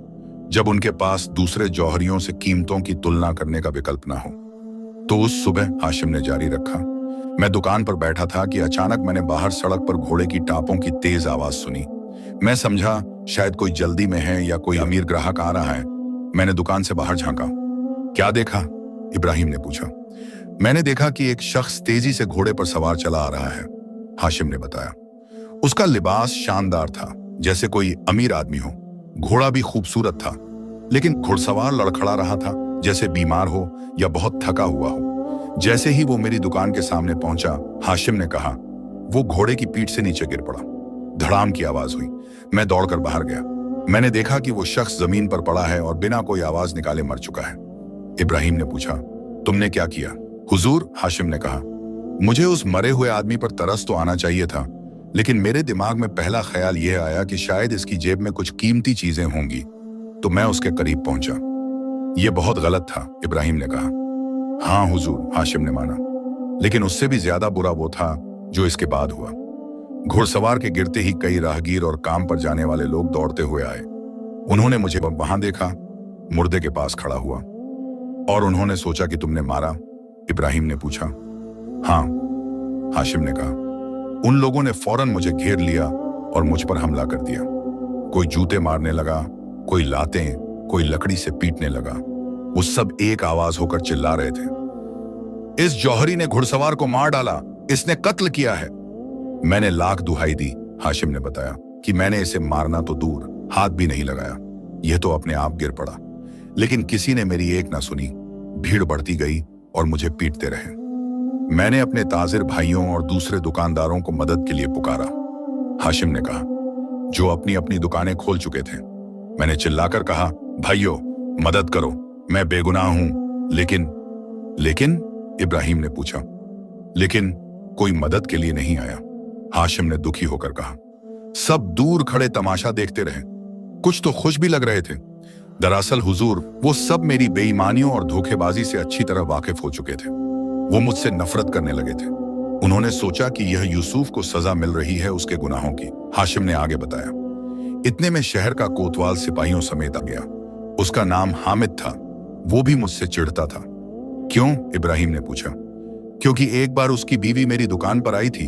जब उनके पास दूसरे जौहरियों से कीमतों की तुलना करने का विकल्प ना हो। तो उस सुबह, हाशिम ने जारी रखा, मैं दुकान पर बैठा था कि अचानक मैंने बाहर सड़क पर घोड़े की टापों की तेज आवाज सुनी। मैं समझा शायद कोई जल्दी में है या कोई अमीर ग्राहक आ रहा है। मैंने दुकान से बाहर झांका। क्या देखा? इब्राहिम ने पूछा। मैंने देखा कि एक शख्स तेजी से घोड़े पर सवार चला आ रहा है, हाशिम ने बताया। उसका लिबास शानदार था, जैसे कोई अमीर आदमी हो। घोड़ा भी खूबसूरत था, लेकिन घुड़सवार लड़खड़ा रहा था, जैसे बीमार हो या बहुत थका हुआ हो। जैसे ही वो मेरी दुकान के सामने पहुंचा, हाशिम ने कहा, वो घोड़े की पीठ से नीचे गिर पड़ा। धड़ाम की आवाज हुई। मैं दौड़कर बाहर गया। मैंने देखा कि वो शख्स जमीन पर पड़ा है और बिना कोई आवाज निकाले मर चुका है। इब्राहिम ने पूछा, तुमने क्या किया? हुजूर, हाशिम ने कहा, मुझे उस मरे हुए आदमी पर तरस तो आना चाहिए था, लेकिन मेरे दिमाग में पहला ख्याल यह आया कि शायद इसकी जेब में कुछ कीमती चीजें होंगी, तो मैं उसके करीब पहुंचा। यह बहुत गलत था, इब्राहिम ने कहा। हाँ हुजूर, हाशिम ने माना, लेकिन उससे भी ज्यादा बुरा वो था जो इसके बाद हुआ। घुड़सवार के गिरते ही कई राहगीर और काम पर जाने वाले लोग दौड़ते हुए आए। उन्होंने मुझे वहां देखा, मुर्दे के पास खड़ा हुआ। और उन्होंने सोचा कि तुमने मारा? इब्राहिम ने पूछा। हाँ, हाशिम ने कहा। उन लोगों ने फौरन मुझे घेर लिया और मुझ पर हमला कर दिया। कोई जूते मारने लगा, कोई लातें, कोई लकड़ी से पीटने लगा। वो सब एक आवाज होकर चिल्ला रहे थे, इस जौहरी ने घुड़सवार को मार डाला, इसने कत्ल किया है। मैंने लाख दुहाई दी, हाशिम ने बताया, कि मैंने इसे मारना तो दूर, हाथ भी नहीं लगाया। यह तो अपने आप गिर पड़ा। लेकिन किसी ने मेरी एक ना सुनी। भीड़ बढ़ती गई और मुझे पीटते रहे। मैंने अपने ताजिर भाइयों और दूसरे दुकानदारों को मदद के लिए पुकारा, हाशिम ने कहा, जो अपनी अपनी दुकानें खोल चुके थे। मैंने चिल्लाकर कहा, भाइयों मदद करो, मैं बेगुनाह हूं। लेकिन इब्राहिम ने पूछा। लेकिन कोई मदद के लिए नहीं आया, हाशिम ने दुखी होकर कहा। सब दूर खड़े तमाशा देखते रहे। कुछ तो खुश भी लग रहे थे। दरअसल हुजूर, वो सब मेरी बेईमानियों और धोखेबाजी से अच्छी तरह वाकिफ हो चुके थे। वो मुझसे नफरत करने लगे थे। उन्होंने सोचा कि यह यूसुफ को सजा मिल रही है उसके गुनाहों की, हाशिम ने आगे बताया। इतने में शहर का कोतवाल सिपाहियों समेत आ गया। उसका नाम हामिद था। वो भी मुझसे चिढ़ता था। क्यों? इब्राहिम ने पूछा। क्योंकि एक बार उसकी बीवी मेरी दुकान पर आई थी,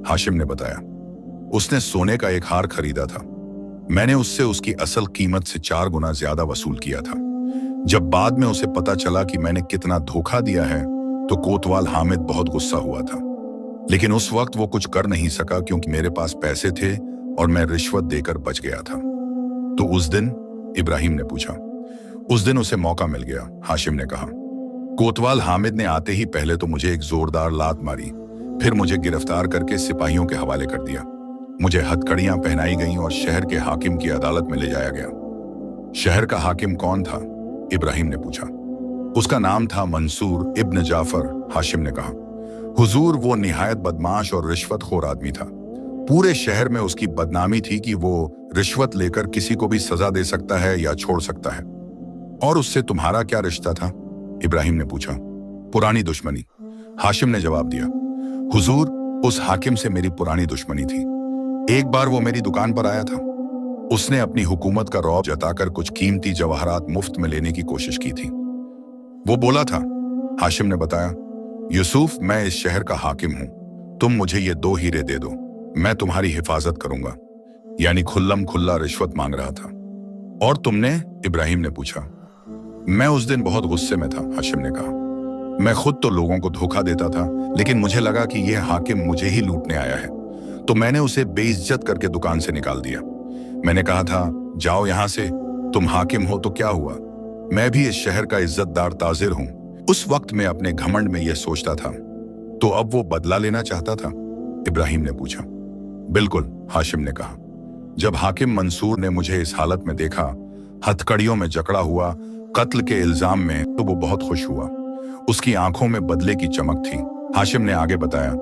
हाशिम ने बताया। उसने सोने का एक हार खरीदा था। मैंने उससे उसकी असल कीमत से 4 गुना ज्यादा वसूल किया था। जब बाद में उसे पता चला कि मैंने कितना धोखा दिया है, तो कोतवाल हामिद बहुत गुस्सा हुआ था। लेकिन उस वक्त वो कुछ कर नहीं सका, क्योंकि मेरे पास पैसे थे और मैं रिश्वत देकर बच गया था। तो उस दिन? इब्राहिम ने पूछा। उस दिन उसे मौका मिल गया, हाशिम ने कहा। कोतवाल हामिद ने आते ही पहले तो मुझे एक जोरदार लात मारी, फिर मुझे गिरफ्तार करके सिपाहियों के हवाले कर दिया। मुझे हथकड़ियां पहनाई गईं और शहर के हाकिम की अदालत में ले जाया गया। शहर का हाकिम कौन था? इब्राहिम ने पूछा। उसका नाम था मंसूर इब्न जाफर, हाशिम ने कहा। हुजूर, वो निहायत बदमाश और रिश्वतखोर आदमी था। पूरे शहर में उसकी बदनामी थी कि वो रिश्वत लेकर किसी को भी सजा दे सकता है या छोड़ सकता है। और उससे तुम्हारा क्या रिश्ता था? इब्राहिम ने पूछा। पुरानी दुश्मनी, हाशिम ने जवाब दिया। हुजूर, उस हाकिम से मेरी पुरानी दुश्मनी थी। एक बार वो मेरी दुकान पर आया था। उसने अपनी हुकूमत का रौब जताकर कुछ कीमती जवाहरात मुफ्त में लेने की कोशिश की थी। वो बोला था, हाशिम ने बताया, यूसुफ, मैं इस शहर का हाकिम हूं, तुम मुझे ये 2 हीरे दे दो, मैं तुम्हारी हिफाजत करूंगा। यानी खुल्लम खुल्ला रिश्वत मांग रहा था। और तुमने? इब्राहिम ने पूछा। मैं उस दिन बहुत गुस्से में था, हाशिम ने कहा। मैं खुद तो लोगों को धोखा देता था, लेकिन मुझे लगा कि यह हाकिम मुझे ही लूटने आया है, तो मैंने उसे बेइज्जत करके दुकान से निकाल दिया। मैंने कहा था, जाओ यहां से, तुम हाकिम हो तो क्या हुआ, मैं भी इस शहर का इज्जतदार ताजिर हूं। उस वक्त मैं अपने घमंड में यह सोचता था। तो अब वो बदला लेना चाहता था? इब्राहिम ने पूछा। बिल्कुल, हाशिम ने कहा। जब हाकिम मंसूर ने मुझे इस हालत में देखा, हथकड़ियों में जकड़ा हुआ, कत्ल के इल्जाम में, तो वो बहुत खुश हुआ। उसकी आंखों में बदले की चमक थी। हाशिम ने आगे बताया।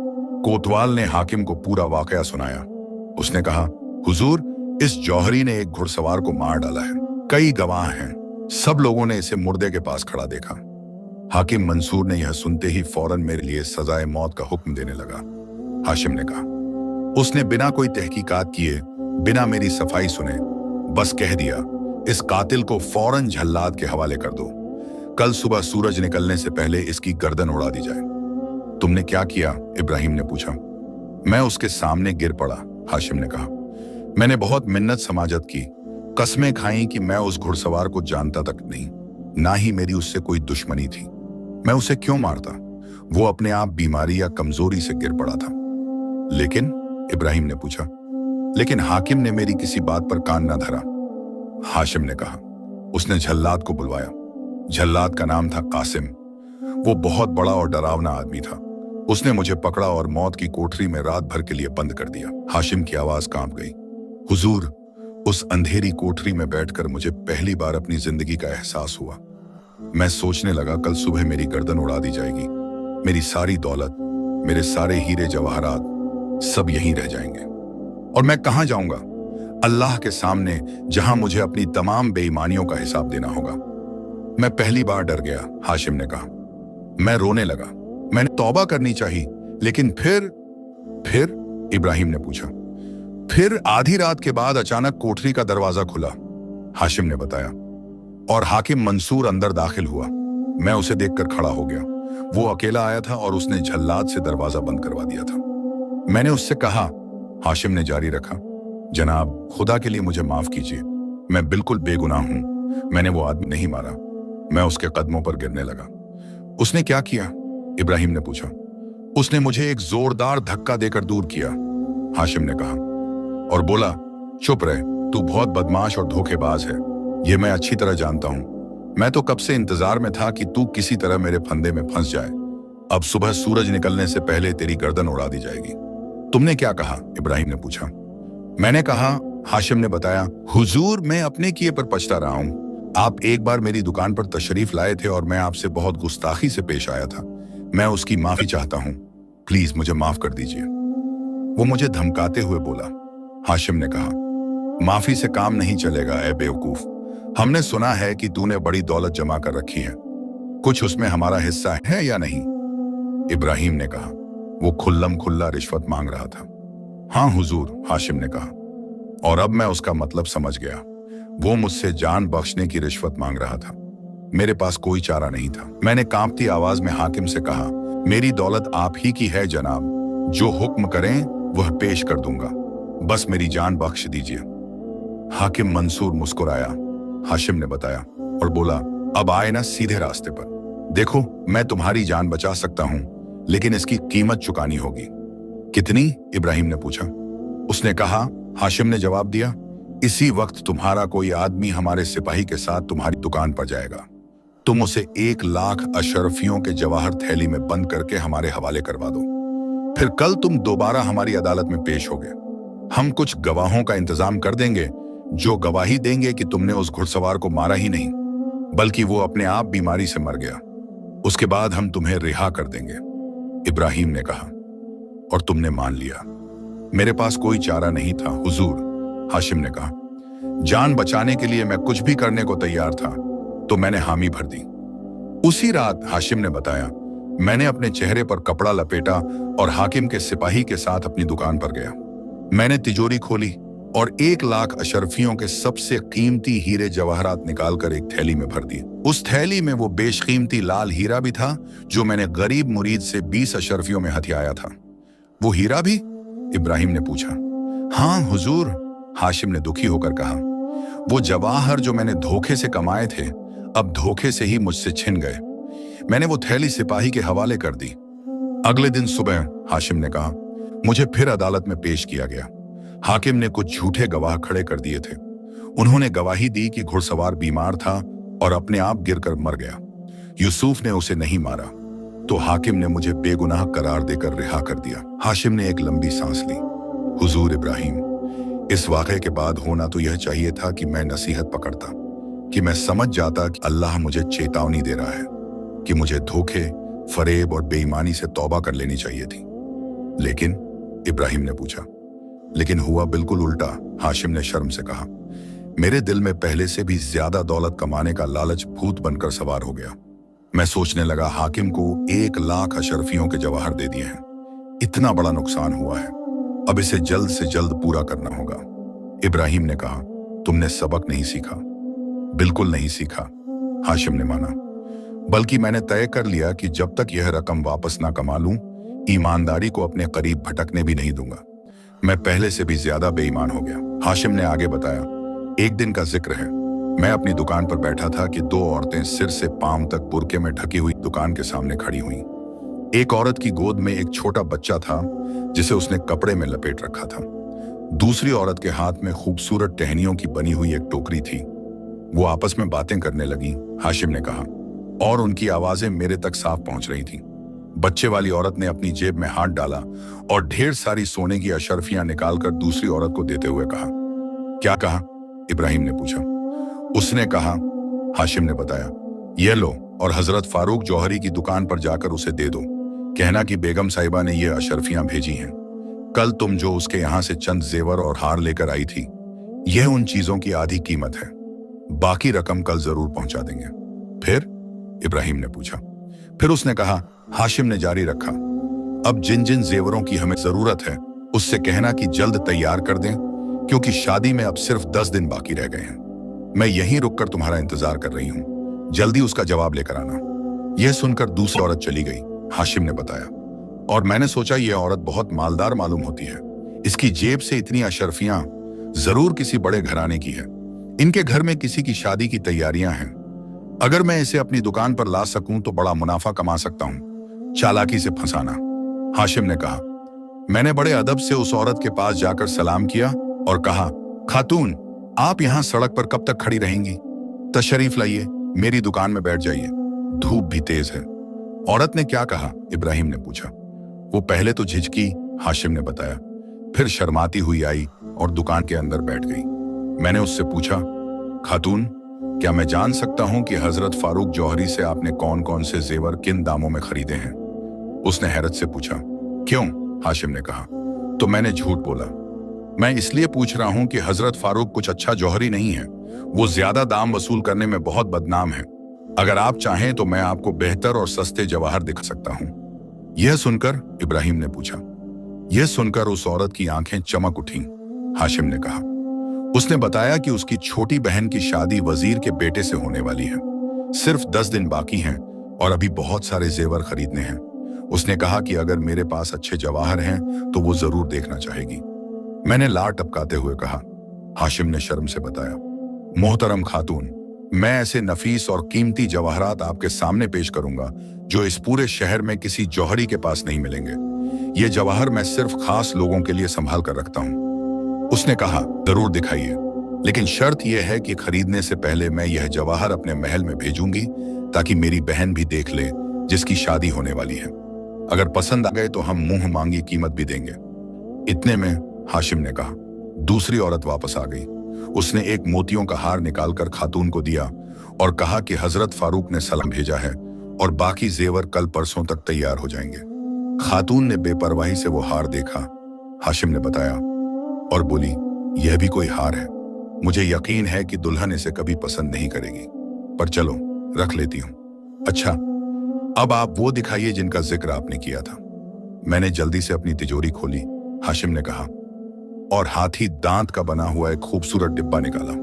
कोतवाल ने हाकिम को पूरा वाकया सुनाया। उसने कहा, हुजूर, इस जौहरी ने एक घुड़सवार को मार डाला है, कई गवाह हैं, सब लोगों ने इसे मुर्दे के पास खड़ा देखा। हाकिम मंसूर ने यह सुनते ही फौरन मेरे लिए सजाए मौत का हुक्म देने लगा, हाशिम ने कहा। उसने बिना कोई तहकीकात किए, बिना मेरी सफाई सुने, बस कह दिया, इस कातिल को फौरन झल्लाद के हवाले कर दो। कल सुबह सूरज निकलने से पहले इसकी गर्दन उड़ा दी जाए। तुमने क्या किया? इब्राहिम ने पूछा। मैं उसके सामने गिर पड़ा, हाशिम ने कहा। मैंने बहुत मिन्नत समाजत की, कस्में खाई कि मैं उस घुड़सवार को जानता तक नहीं, ना ही मेरी उससे कोई दुश्मनी थी। मैं उसे क्यों मारता? वो अपने आप बीमारी या कमजोरी से गिर पड़ा था। लेकिन? इब्राहिम ने पूछा। लेकिन हाकिम ने मेरी किसी बात पर कान न धरा, हाशिम ने कहा। उसने झल्लाद को बुलवाया। झल्लाद का नाम था कासिम। वो बहुत बड़ा और डरावना आदमी था। उसने मुझे पकड़ा और मौत की कोठरी में रात भर के लिए बंद कर दिया। हाशिम की आवाज कांप गई। हुजूर, उस अंधेरी कोठरी में बैठकर मुझे पहली बार अपनी जिंदगी का एहसास हुआ। मैं सोचने लगा, कल सुबह मेरी गर्दन उड़ा दी जाएगी, मेरी सारी दौलत, मेरे सारे हीरे जवाहरात सब यहीं रह जाएंगे, और मैं कहां जाऊंगा? अल्लाह के सामने, जहां मुझे अपनी तमाम बेईमानियों का हिसाब देना होगा। मैं पहली बार डर गया, हाशिम ने कहा। मैं रोने लगा। मैंने तौबा करनी चाहिए, लेकिन फिर इब्राहिम ने पूछा। फिर आधी रात के बाद अचानक कोठरी का दरवाजा खुला, हाशिम ने बताया, और हाकिम मंसूर अंदर दाखिल हुआ। मैं उसे देखकर खड़ा हो गया। वो अकेला आया था और उसने झल्लाद से दरवाजा बंद करवा दिया था। मैंने उससे कहा, हाशिम ने जारी रखा, जनाब, खुदा के लिए मुझे माफ कीजिए, मैं बिल्कुल बेगुनाह हूं, मैंने वो आदमी नहीं मारा। मैं उसके कदमों पर गिरने लगा। उसने क्या किया? इब्राहिम ने पूछा। उसने मुझे एक जोरदार धक्का देकर दूर किया, हाशिम ने कहा, और बोला, चुप रहे, तू बहुत बदमाश और धोखेबाज है, ये मैं अच्छी तरह जानता हूं। मैं तो कब से इंतजार में था कि तू किसी तरह मेरे फंदे में फंस जाए। अब सुबह सूरज निकलने से पहले तेरी गर्दन उड़ा दी जाएगी। तुमने क्या कहा? इब्राहिम ने पूछा। मैंने कहा, हाशिम ने बताया, हुजूर, मैं अपने किए पर पछता रहा हूं। आप एक बार मेरी दुकान पर तशरीफ लाए थे और मैं आपसे बहुत गुस्ताखी से पेश आया था। मैं उसकी माफी चाहता हूं, प्लीज मुझे माफ कर दीजिए। वो मुझे धमकाते हुए बोला। हाशिम ने कहा, माफी से काम नहीं चलेगा ए बेवकूफ। हमने सुना है कि तूने बड़ी दौलत जमा कर रखी है, कुछ उसमें हमारा हिस्सा है या नहीं? इब्राहिम ने कहा। वो खुल्लम खुल्ला रिश्वत मांग रहा था। हाँ हुजूर, हाशिम ने कहा, और अब मैं उसका मतलब समझ गया। वो मुझसे जान बख्शने की रिश्वत मांग रहा था। मेरे पास कोई चारा नहीं था। मैंने कांपती आवाज में हाकिम से कहा, मेरी दौलत आप ही की है जनाब, जो हुक्म करें वह पेश कर दूंगा, बस मेरी जान बख्श दीजिए। हाकिम मंसूर मुस्कुराया, हाशिम ने बताया, और बोला, अब आए ना सीधे रास्ते पर। देखो, मैं तुम्हारी जान बचा सकता हूं, लेकिन इसकी कीमत चुकानी होगी। कितनी? इब्राहिम ने पूछा। उसने कहा, हाशिम ने जवाब दिया, इसी वक्त तुम्हारा कोई आदमी हमारे सिपाही के साथ तुम्हारी दुकान पर जाएगा। तुम उसे 1 लाख अशरफियों के जवाहर थैली में बंद करके हमारे हवाले करवा दो। फिर कल तुम दोबारा हमारी अदालत में पेश होगे। हम कुछ गवाहों का इंतजाम कर देंगे, जो गवाही देंगे कि तुमने उस घुड़सवार को मारा ही नहीं, बल्कि वो अपने आप बीमारी से मर गया। उसके बाद हम तुम्हें रिहा कर देंगे। इब्राहिम ने कहा, और तुमने मान लिया? मेरे पास कोई चारा नहीं था हुजूर, हाशिम ने कहा। जान बचाने के लिए मैं कुछ भी करने को तैयार था, तो मैंने हामी भर दी। उसी रात, हाशिम ने बताया, मैंने अपने चेहरे पर कपड़ा लपेटा और हाकिम के सिपाही के साथ अपनी दुकान पर गया। मैंने तिजोरी खोली और 1 लाख अशरफियों के सबसे कीमती हीरे जवाहरात निकालकर एक थैली में भर दिए। उस थैली में वो बेशकीमती लाल हीरा भी था जो मैंने गरीब मुरीद से 20 अशरफियों में हथियाया था। वो हीरा भी? इब्राहिम ने पूछा। हाँ हुजूर, हाशिम ने दुखी होकर कहा। वो जवाहर जो मैंने धोखे से कमाए थे, अब धोखे से ही मुझसे छिन गए। मैंने वो थैली सिपाही के हवाले कर दी। अगले दिन सुबह, हाशिम ने कहा, मुझे फिर अदालत में पेश किया गया। हाकिम ने कुछ झूठे गवाह खड़े कर दिए थे। उन्होंने गवाही दी कि घुड़सवार बीमार था और अपने आप गिरकर मर गया। यूसुफ ने उसे नहीं मारा, तो हाकिम ने मुझे बेगुनाह करार देकर रिहा कर दिया। हाशिम ने एक लंबी सांस ली। हुजूर इब्राहिम, इस वाक़े के बाद होना तो यह चाहिए था कि मैं नसीहत पकड़ता, कि मैं समझ जाता कि अल्लाह मुझे चेतावनी दे रहा है कि मुझे धोखे, फरेब और बेईमानी से तौबा कर लेनी चाहिए थी। लेकिन, इब्राहिम ने पूछा। लेकिन हुआ बिल्कुल उल्टा, हाशिम ने शर्म से कहा। मेरे दिल में पहले से भी ज्यादा दौलत कमाने का लालच भूत बनकर सवार हो गया। मैं सोचने लगा हाकिम को 1 लाख अशरफियों के जवाहर दे दिए हैं। इतना बड़ा नुकसान हुआ है, अब इसे जल्द से जल्द पूरा करना होगा। इब्राहिम ने कहा, तुमने सबक नहीं सीखा। बिल्कुल नहीं सीखा, हाशिम ने माना। बल्कि मैंने तय कर लिया कि जब तक यह रकम वापस ना कमा लूं, ईमानदारी को अपने करीब भटकने भी नहीं दूंगा। मैं पहले से भी ज्यादा बेईमान हो गया। हाशिम ने आगे बताया, एक दिन का जिक्र है। मैं अपनी दुकान पर बैठा था कि 2 औरतें सिर से पांव तक बुरके में ढकी हुई दुकान के सामने खड़ी हुईं। एक औरत की गोद में एक छोटा बच्चा था जिसे उसने कपड़े में लपेट रखा था। दूसरी औरत के हाथ में खूबसूरत टहनियों की बनी हुई एक टोकरी थी। वो आपस में बातें करने लगी, हाशिम ने कहा, और उनकी आवाजें मेरे तक साफ पहुंच रही थी। बच्चे वाली औरत ने अपनी जेब में हाथ डाला और ढेर सारी सोने की अशरफियां निकालकर दूसरी औरत को देते हुए कहा। क्या कहा? इब्राहिम ने पूछा। उसने कहा, हाशिम ने बताया, ये लो और हजरत फारूक जौहरी की दुकान पर जाकर उसे दे दो। कहना कि बेगम साहिबा ने ये अशरफियां भेजी हैं। कल तुम जो उसके यहां से चंद जेवर और हार लेकर आई थी, यह उन चीजों की आधी कीमत है। बाकी रकम कल जरूर पहुंचा देंगे। फिर? इब्राहिम ने पूछा। फिर उसने कहा, हाशिम ने जारी रखा, अब जिन जिन जेवरों की हमें जरूरत है उससे कहना कि जल्द तैयार कर दें, क्योंकि शादी में अब सिर्फ 10 दिन बाकी रह गए हैं। मैं यहीं रुककर तुम्हारा इंतजार कर रही हूं, जल्दी उसका जवाब लेकर आना। यह सुनकर दूसरी औरत चली गई, हाशिम ने बताया। और मैंने सोचा यह औरत बहुत मालदार मालूम होती है। इसकी जेब से इतनी अशरफियां जरूर किसी बड़े घराने की है। इनके घर में किसी की शादी की तैयारियां हैं। अगर मैं इसे अपनी दुकान पर ला सकूं तो बड़ा मुनाफा कमा सकता हूं। चालाकी से फंसाना, हाशिम ने कहा। मैंने बड़े अदब से उस औरत के पास जाकर सलाम किया और कहा, खातून, आप यहां सड़क पर कब तक खड़ी रहेंगी? तशरीफ लाइए, मेरी दुकान में बैठ जाइए, धूप भी तेज है। औरत ने क्या कहा? इब्राहिम ने पूछा। वो पहले तो झिझकी, हाशिम ने बताया, फिर शर्माती हुई आई और दुकान के अंदर बैठ गई। मैंने उससे पूछा, खातून, क्या मैं जान सकता हूं कि हजरत फारूक जौहरी से आपने कौन कौन से जेवर किन दामों में खरीदे हैं? उसने हैरत से पूछा। क्यों? हाशिम ने कहा। तो मैंने झूठ बोला। मैं इसलिए पूछ रहा हूं कि हजरत फारूक कुछ अच्छा जौहरी नहीं है। वो ज्यादा दाम वसूल करने में बहुत बदनाम है। अगर आप चाहें तो मैं आपको बेहतर और सस्ते जवाहर दिखा सकता हूं। यह सुनकर, इब्राहिम ने पूछा। यह सुनकर उस औरत की आंखें चमक उठीं, हाशिम ने कहा। उसने बताया कि उसकी छोटी बहन की शादी वजीर के बेटे से होने वाली है। सिर्फ 10 दिन बाकी हैं और अभी बहुत सारे जेवर खरीदने हैं। उसने कहा कि अगर मेरे पास अच्छे जवाहर हैं तो वो जरूर देखना चाहेगी। मैंने लार टपकाते हुए कहा। हाशिम ने शर्म से बताया, मोहतरम खातून, मैं ऐसे नफीस और कीमती जवाहरात आपके सामने पेश करूंगा जो इस पूरे शहर में किसी जौहरी के पास नहीं मिलेंगे। ये जवाहर मैं सिर्फ खास लोगों के लिए संभाल कर रखता हूं। उसने कहा, जरूर दिखाइए, लेकिन शर्त यह है कि खरीदने से पहले मैं यह जवाहर अपने महल में भेजूंगी ताकि मेरी बहन भी देख ले जिसकी शादी होने वाली है। अगर पसंद आ गए तो हम मुंह मांगी कीमत भी देंगे। इतने में हाशिम ने कहा। दूसरी औरत वापस आ गई। उसने एक मोतियों का हार निकालकर खातून को दिया और कहा कि हजरत फारूक ने सलाम भेजा है और बाकी जेवर कल परसों तक तैयार हो जाएंगे। खातून ने बेपरवाही से वो हार देखा, हाशिम ने बताया, और बोली, यह भी कोई हार है? मुझे यकीन है कि दुल्हन इसे कभी पसंद नहीं करेगी, पर चलो रख लेती हूं। अच्छा, अब आप वो दिखाइए जिनका जिक्र आपने किया था। मैंने जल्दी से अपनी तिजोरी खोली, हाशिम ने कहा, और हाथी दांत का बना हुआ एक खूबसूरत डिब्बा निकाला।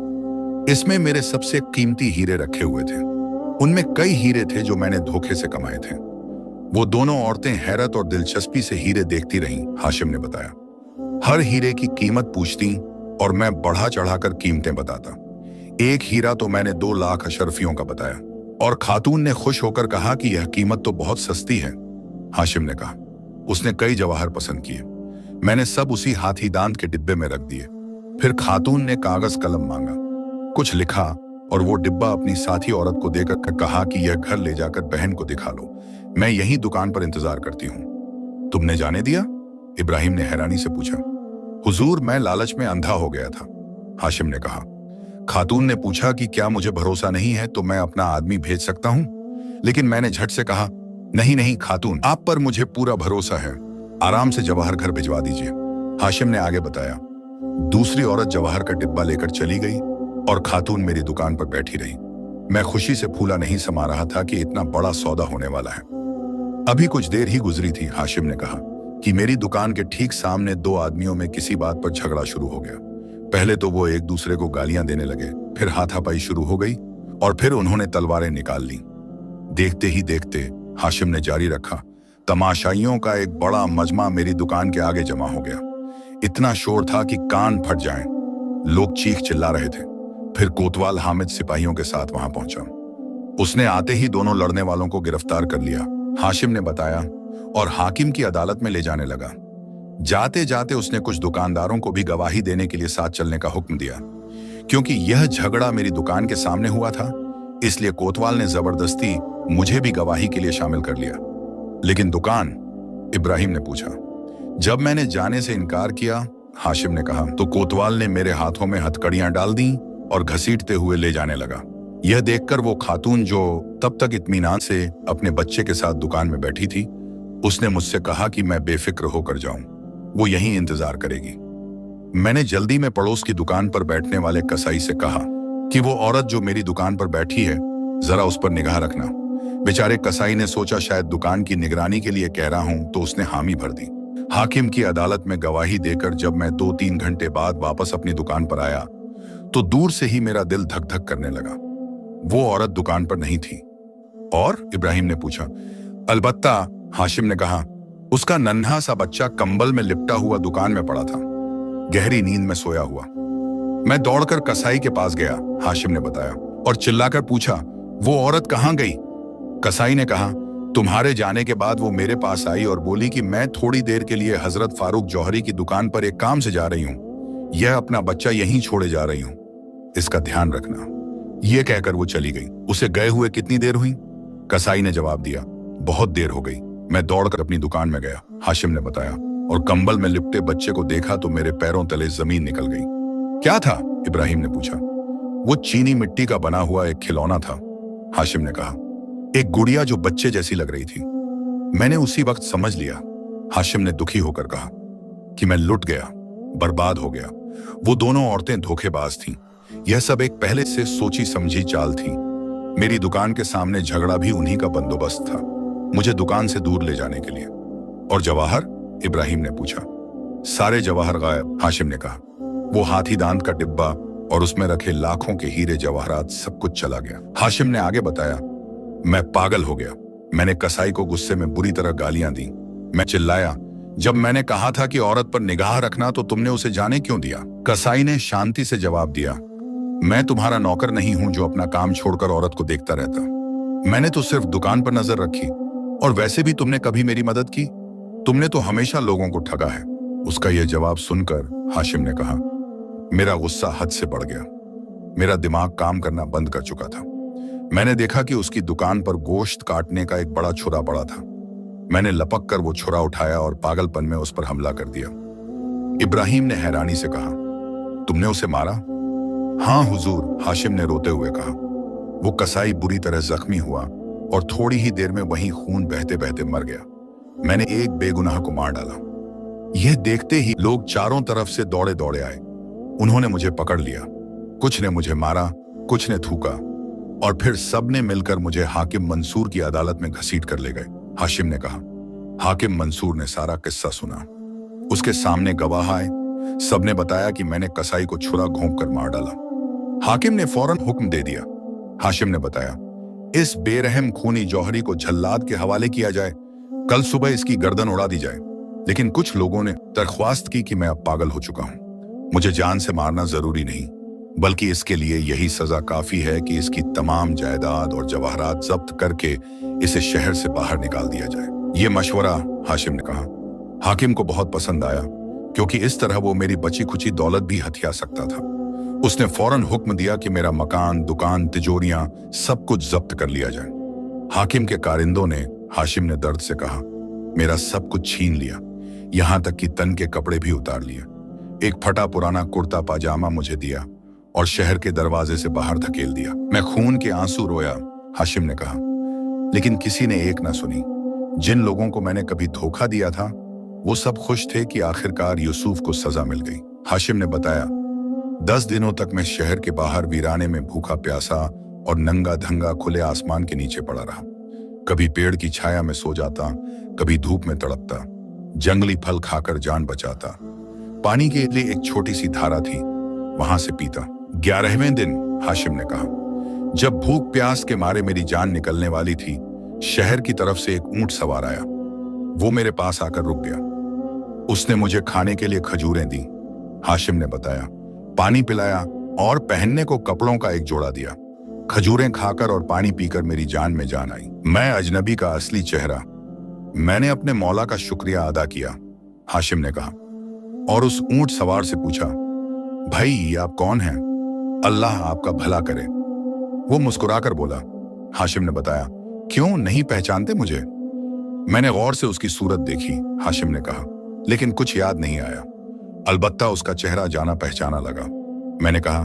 इसमें मेरे सबसे कीमती हीरे रखे हुए थे। उनमें कई हीरे थे जो मैंने धोखे से कमाए थे। वो दोनों औरतें हैरत और दिलचस्पी से हीरे देखती रहीं, हाशिम ने बताया। हर हीरे की कीमत पूछती और मैं बढ़ा चढ़ाकर कीमतें बताता। एक हीरा तो मैंने 2 लाख अशरफियों का बताया और खातून ने खुश होकर कहा कि यह कीमत तो बहुत सस्ती है। हाशिम ने कहा, उसने कई जवाहर पसंद किए। मैंने सब उसी हाथी दांत के डिब्बे में रख दिए। फिर खातून ने कागज कलम मांगा, कुछ लिखा और वो डिब्बा अपनी साथी औरत को देकर कहा कि यह घर ले जाकर बहन को दिखा लो। मैं यही दुकान पर इंतजार करती हूँ। तुमने जाने दिया? इब्राहिम ने हैरानी से पूछा। हुजूर, मैं लालच में अंधा हो गया था, हाशिम ने कहा। खातून ने पूछा कि क्या मुझे भरोसा नहीं है तो मैं अपना आदमी भेज सकता हूं, लेकिन मैंने झट से कहा, नहीं नहीं खातून, आप पर मुझे पूरा भरोसा है, आराम से जवाहर घर भिजवा दीजिए। हाशिम ने आगे बताया। दूसरी औरत जवाहर का डिब्बा लेकर चली गई और खातून मेरी दुकान पर बैठी रही। मैं खुशी से फूला नहीं समा रहा था कि इतना बड़ा सौदा होने वाला है। अभी कुछ देर ही गुजरी थी, हाशिम ने कहा, कि मेरी दुकान के ठीक सामने 2 आदमियों में किसी बात पर झगड़ा शुरू हो गया। पहले तो वो एक दूसरे को गालियां देने लगे, फिर हाथापाई शुरू हो गई और फिर उन्होंने तलवारें निकाल ली। देखते ही देखते, हाशिम ने जारी रखा, तमाशाइयों का एक बड़ा मजमा मेरी दुकान के आगे जमा हो गया। इतना शोर था कि कान फट जाएं। लोग चीख चिल्ला रहे थे। फिर कोतवाल हामिद सिपाहियों के साथ वहां पहुंचा। उसने आते ही दोनों लड़ने वालों को गिरफ्तार कर लिया, हाशिम ने बताया, और हाकिम की अदालत में ले जाने लगा। जाते जाते उसने कुछ दुकानदारों को भी गवाही देने के लिए साथ चलने का हुक्म दिया। क्योंकि यह झगड़ा मेरी दुकान के सामने हुआ था, इसलिए कोतवाल ने जबरदस्ती मुझे भी गवाही के लिए शामिल कर लिया। लेकिन दुकान? इब्राहिम ने पूछा। जब मैंने जाने से इनकार किया, हाशिम ने कहा, तो कोतवाल ने मेरे हाथों में हथकड़ियां डाल दी और घसीटते हुए ले जाने लगा। यह देखकर वो खातून जो तब तक इत्मीनान से अपने बच्चे के साथ दुकान में बैठी थी, उसने मुझसे कहा कि मैं बेफिक्र होकर जाऊं, वो यहीं इंतजार करेगी। मैंने जल्दी में पड़ोस की दुकान पर बैठने वाले कसाई से कहा कि वो औरत जो मेरी दुकान पर बैठी है, जरा उस पर निगाह रखना। बेचारे कसाई ने सोचा शायद दुकान की निगरानी के लिए कह रहा हूं, तो उसने हामी भर दी। हाकिम की अदालत में गवाही देकर जब मैं 2-3 घंटे बाद वापस अपनी दुकान पर आया, तो दूर से ही मेरा दिल धक धक करने लगा। वो औरत दुकान पर नहीं थी। और? इब्राहिम ने पूछा। अलबत्ता, हाशिम ने कहा, उसका नन्हा सा बच्चा कंबल में लिपटा हुआ दुकान में पड़ा था, गहरी नींद में सोया हुआ। मैं दौड़कर कसाई के पास गया, हाशिम ने बताया, और चिल्लाकर पूछा, वो औरत कहां गई? कसाई ने कहा, तुम्हारे जाने के बाद वो मेरे पास आई और बोली कि मैं थोड़ी देर के लिए हजरत फारूक जौहरी की दुकान पर एक काम से जा रही हूं, यह अपना बच्चा यहीं छोड़े जा रही हूं, इसका ध्यान रखना। यह कहकर वो चली गई। उसे गए हुए कितनी देर हुई? कसाई ने जवाब दिया, बहुत देर हो गई। मैं दौड़कर अपनी दुकान में गया, हाशिम ने बताया, और कंबल में लिपटे बच्चे को देखा तो मेरे पैरों तले जमीन निकल गई। क्या था? इब्राहिम ने पूछा। वो चीनी मिट्टी का बना हुआ एक खिलौना था, हाशिम ने कहा, एक गुड़िया जो बच्चे जैसी लग रही थी। मैंने उसी वक्त समझ लिया, हाशिम ने दुखी होकर कहा, कि मैं लुट गया, बर्बाद हो गया। वो दोनों औरतें धोखेबाज थीं। यह सब एक पहले से सोची समझी चाल थी। मेरी दुकान के सामने झगड़ा भी उन्हीं का बंदोबस्त था, मुझे दुकान से दूर ले जाने के लिए। और जवाहर? इब्राहिम ने पूछा। सारे जवाहर गायब, हाशिम ने कहा। वो हाथी दांत का डिब्बा और उसमें रखे लाखों के हीरे जवाहरात सब कुछ चला गया। हाशिम ने आगे बताया, मैं पागल हो गया। मैंने कसाई को गुस्से में बुरी तरह गालियां दी। मैं चिल्लाया, जब मैंने कहा था कि औरत पर निगाह रखना तो तुमने उसे जाने क्यों दिया? कसाई ने शांति से जवाब दिया, मैं तुम्हारा नौकर नहीं हूं जो अपना काम छोड़कर औरत को देखता रहता। मैंने तो सिर्फ दुकान पर नजर रखी, और वैसे भी तुमने कभी मेरी मदद की? तुमने तो हमेशा लोगों को ठगा है। उसका यह जवाब सुनकर हाशिम ने कहा, मेरा गुस्सा हद से बढ़ गया। मेरा दिमाग काम करना बंद कर चुका था। मैंने देखा कि उसकी दुकान पर गोश्त काटने का एक बड़ा छुरा पड़ा था। मैंने लपक कर वो छुरा उठाया और पागलपन में उस पर हमला कर दिया। इब्राहिम ने हैरानी से कहा, तुमने उसे मारा? हाँ हुजूर, हाशिम ने रोते हुए कहा। वो कसाई बुरी तरह जख्मी हुआ और थोड़ी ही देर में वहीं खून बहते बहते मर गया। मैंने एक बेगुनाह को मार डाला। यह देखते ही लोग चारों तरफ से दौड़े दौड़े आए। उन्होंने मुझे पकड़ लिया। कुछ ने मुझे मारा, कुछ ने थूका, और फिर सबने मिलकर मुझे हाकिम मंसूर की अदालत में घसीट कर ले गए। हाशिम ने कहा। हाकिम मंसूर ने सारा किस्सा सुना। उसके सामने गवाह आए। सबने बताया कि मैंने कसाई को छुरा घोंप कर मार डाला। हाकिम ने फौरन हुक्म दे दिया। हाशिम ने बताया, इस बेरहम खूनी जौहरी को जल्लाद के हवाले किया जाए, कल सुबह इसकी गर्दन उड़ा दी जाए। लेकिन कुछ लोगों ने दरख्वास्त की कि मैं अब पागल हो चुका हूं, मुझे जान से मारना जरूरी नहीं, बल्कि इसके लिए यही सजा काफी है कि इसकी तमाम जायदाद और जवाहरात जब्त करके इसे शहर से बाहर निकाल दिया जाए। ये मशवरा, हाशिम ने कहा, हाकिम को बहुत पसंद आया, क्योंकि इस तरह वो मेरी बची खुची दौलत भी हथिया सकता था। उसने फौरन हुक्म दिया कि मेरा मकान, दुकान, तिजोरियां सब कुछ जब्त कर लिया जाए। हाकिम के कारिंदों ने, हाशिम ने दर्द से कहा, मेरा सब कुछ छीन लिया, यहां तक कि तन के कपड़े भी उतार लिए। एक फटा पुराना कुर्ता पाजामा मुझे दिया और शहर के दरवाजे से बाहर धकेल दिया। मैं खून के आंसू रोया, हाशिम ने कहा, लेकिन किसी ने एक ना सुनी। जिन लोगों को मैंने कभी धोखा दिया था वो सब खुश थे कि आखिरकार यूसुफ को सजा मिल गई। हाशिम ने बताया, 10 दिनों तक मैं शहर के बाहर वीराने में भूखा प्यासा और नंगा धंगा खुले आसमान के नीचे पड़ा रहा। कभी पेड़ की छाया में सो जाता, कभी धूप में तड़पता, जंगली फल खाकर जान बचाता। पानी के लिए एक छोटी सी धारा थी, वहां से पीता। 11वें दिन, हाशिम ने कहा, जब भूख प्यास के मारे मेरी जान निकलने वाली थी, शहर की तरफ से एक ऊंट सवार आया। वो मेरे पास आकर रुक गया। उसने मुझे खाने के लिए खजूरें दी, हाशिम ने बताया, पानी पिलाया और पहनने को कपड़ों का एक जोड़ा दिया। खजूरें खाकर और पानी पीकर मेरी जान में जान आई। मैं अजनबी का असली चेहरा, मैंने अपने मौला का शुक्रिया अदा किया, हाशिम ने कहा, और उस ऊंट सवार से पूछा, भाई आप कौन हैं? अल्लाह आपका भला करे। वो मुस्कुराकर बोला। हाशिम ने बताया, क्यों नहीं पहचानते मुझे? मैंने गौर से उसकी सूरत देखी, हाशिम ने कहा, लेकिन कुछ याद नहीं आया। अलबत्ता उसका चेहरा जाना पहचाना लगा। मैंने कहा,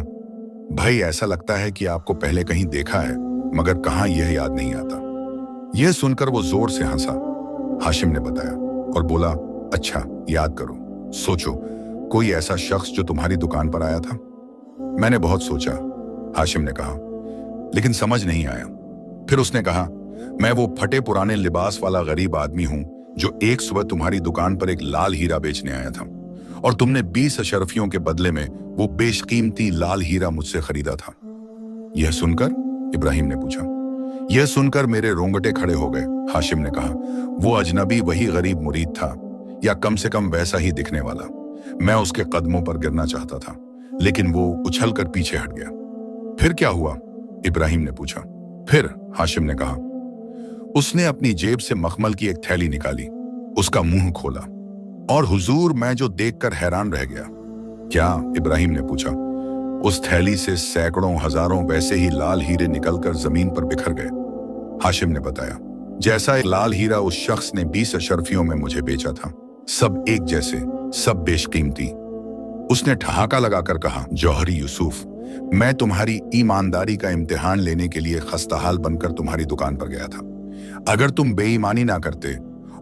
भाई ऐसा लगता है कि आपको पहले कहीं देखा है, मगर कहां यह याद नहीं आता। यह सुनकर वो जोर से हंसा, हाशिम ने बताया, और बोला, अच्छा याद करो, सोचो, कोई ऐसा शख्स जो तुम्हारी दुकान पर आया था? मैंने बहुत सोचा, हाशिम ने कहा, लेकिन समझ नहीं आया। फिर उसने कहा, मैं वो फटे पुराने लिबास वाला गरीब आदमी हूं जो एक सुबह तुम्हारी दुकान पर एक लाल हीरा बेचने आया था, और तुमने 20 अशरफियों के बदले में वो बेशकीमती लाल हीरा मुझसे खरीदा था। यह सुनकर, इब्राहिम ने पूछा। यह सुनकर मेरे रोंगटे खड़े हो गए, हाशिम ने कहा। वो अजनबी वही गरीब मुरीद था, या कम से कम वैसा ही दिखने वाला। मैं उसके कदमों पर गिरना चाहता था, लेकिन वो उछल कर पीछे हट गया। फिर क्या हुआ? इब्राहिम ने पूछा। फिर, हाशिम ने कहा, उसने अपनी जेब से मखमल की एक थैली निकाली, उसका मुंह खोला, और हुजूर मैं जो देखकर हैरान रह गया। क्या? इब्राहिम ने पूछा। उस थैली से सैकड़ों हजारों वैसे ही लाल हीरे निकलकर जमीन पर बिखर गए, हाशिम ने बताया। जैसा एक लाल हीरा उस शख्स ने 20 अशरफियों में मुझे बेचा था, सब एक जैसे, सब बेशकीमती। उसने ठहाका लगाकर कहा, जौहरी यूसुफ, मैं तुम्हारी ईमानदारी का इम्तिहान लेने के लिए खस्ताहाल बनकर तुम्हारी दुकान पर गया था। अगर तुम बेईमानी ना करते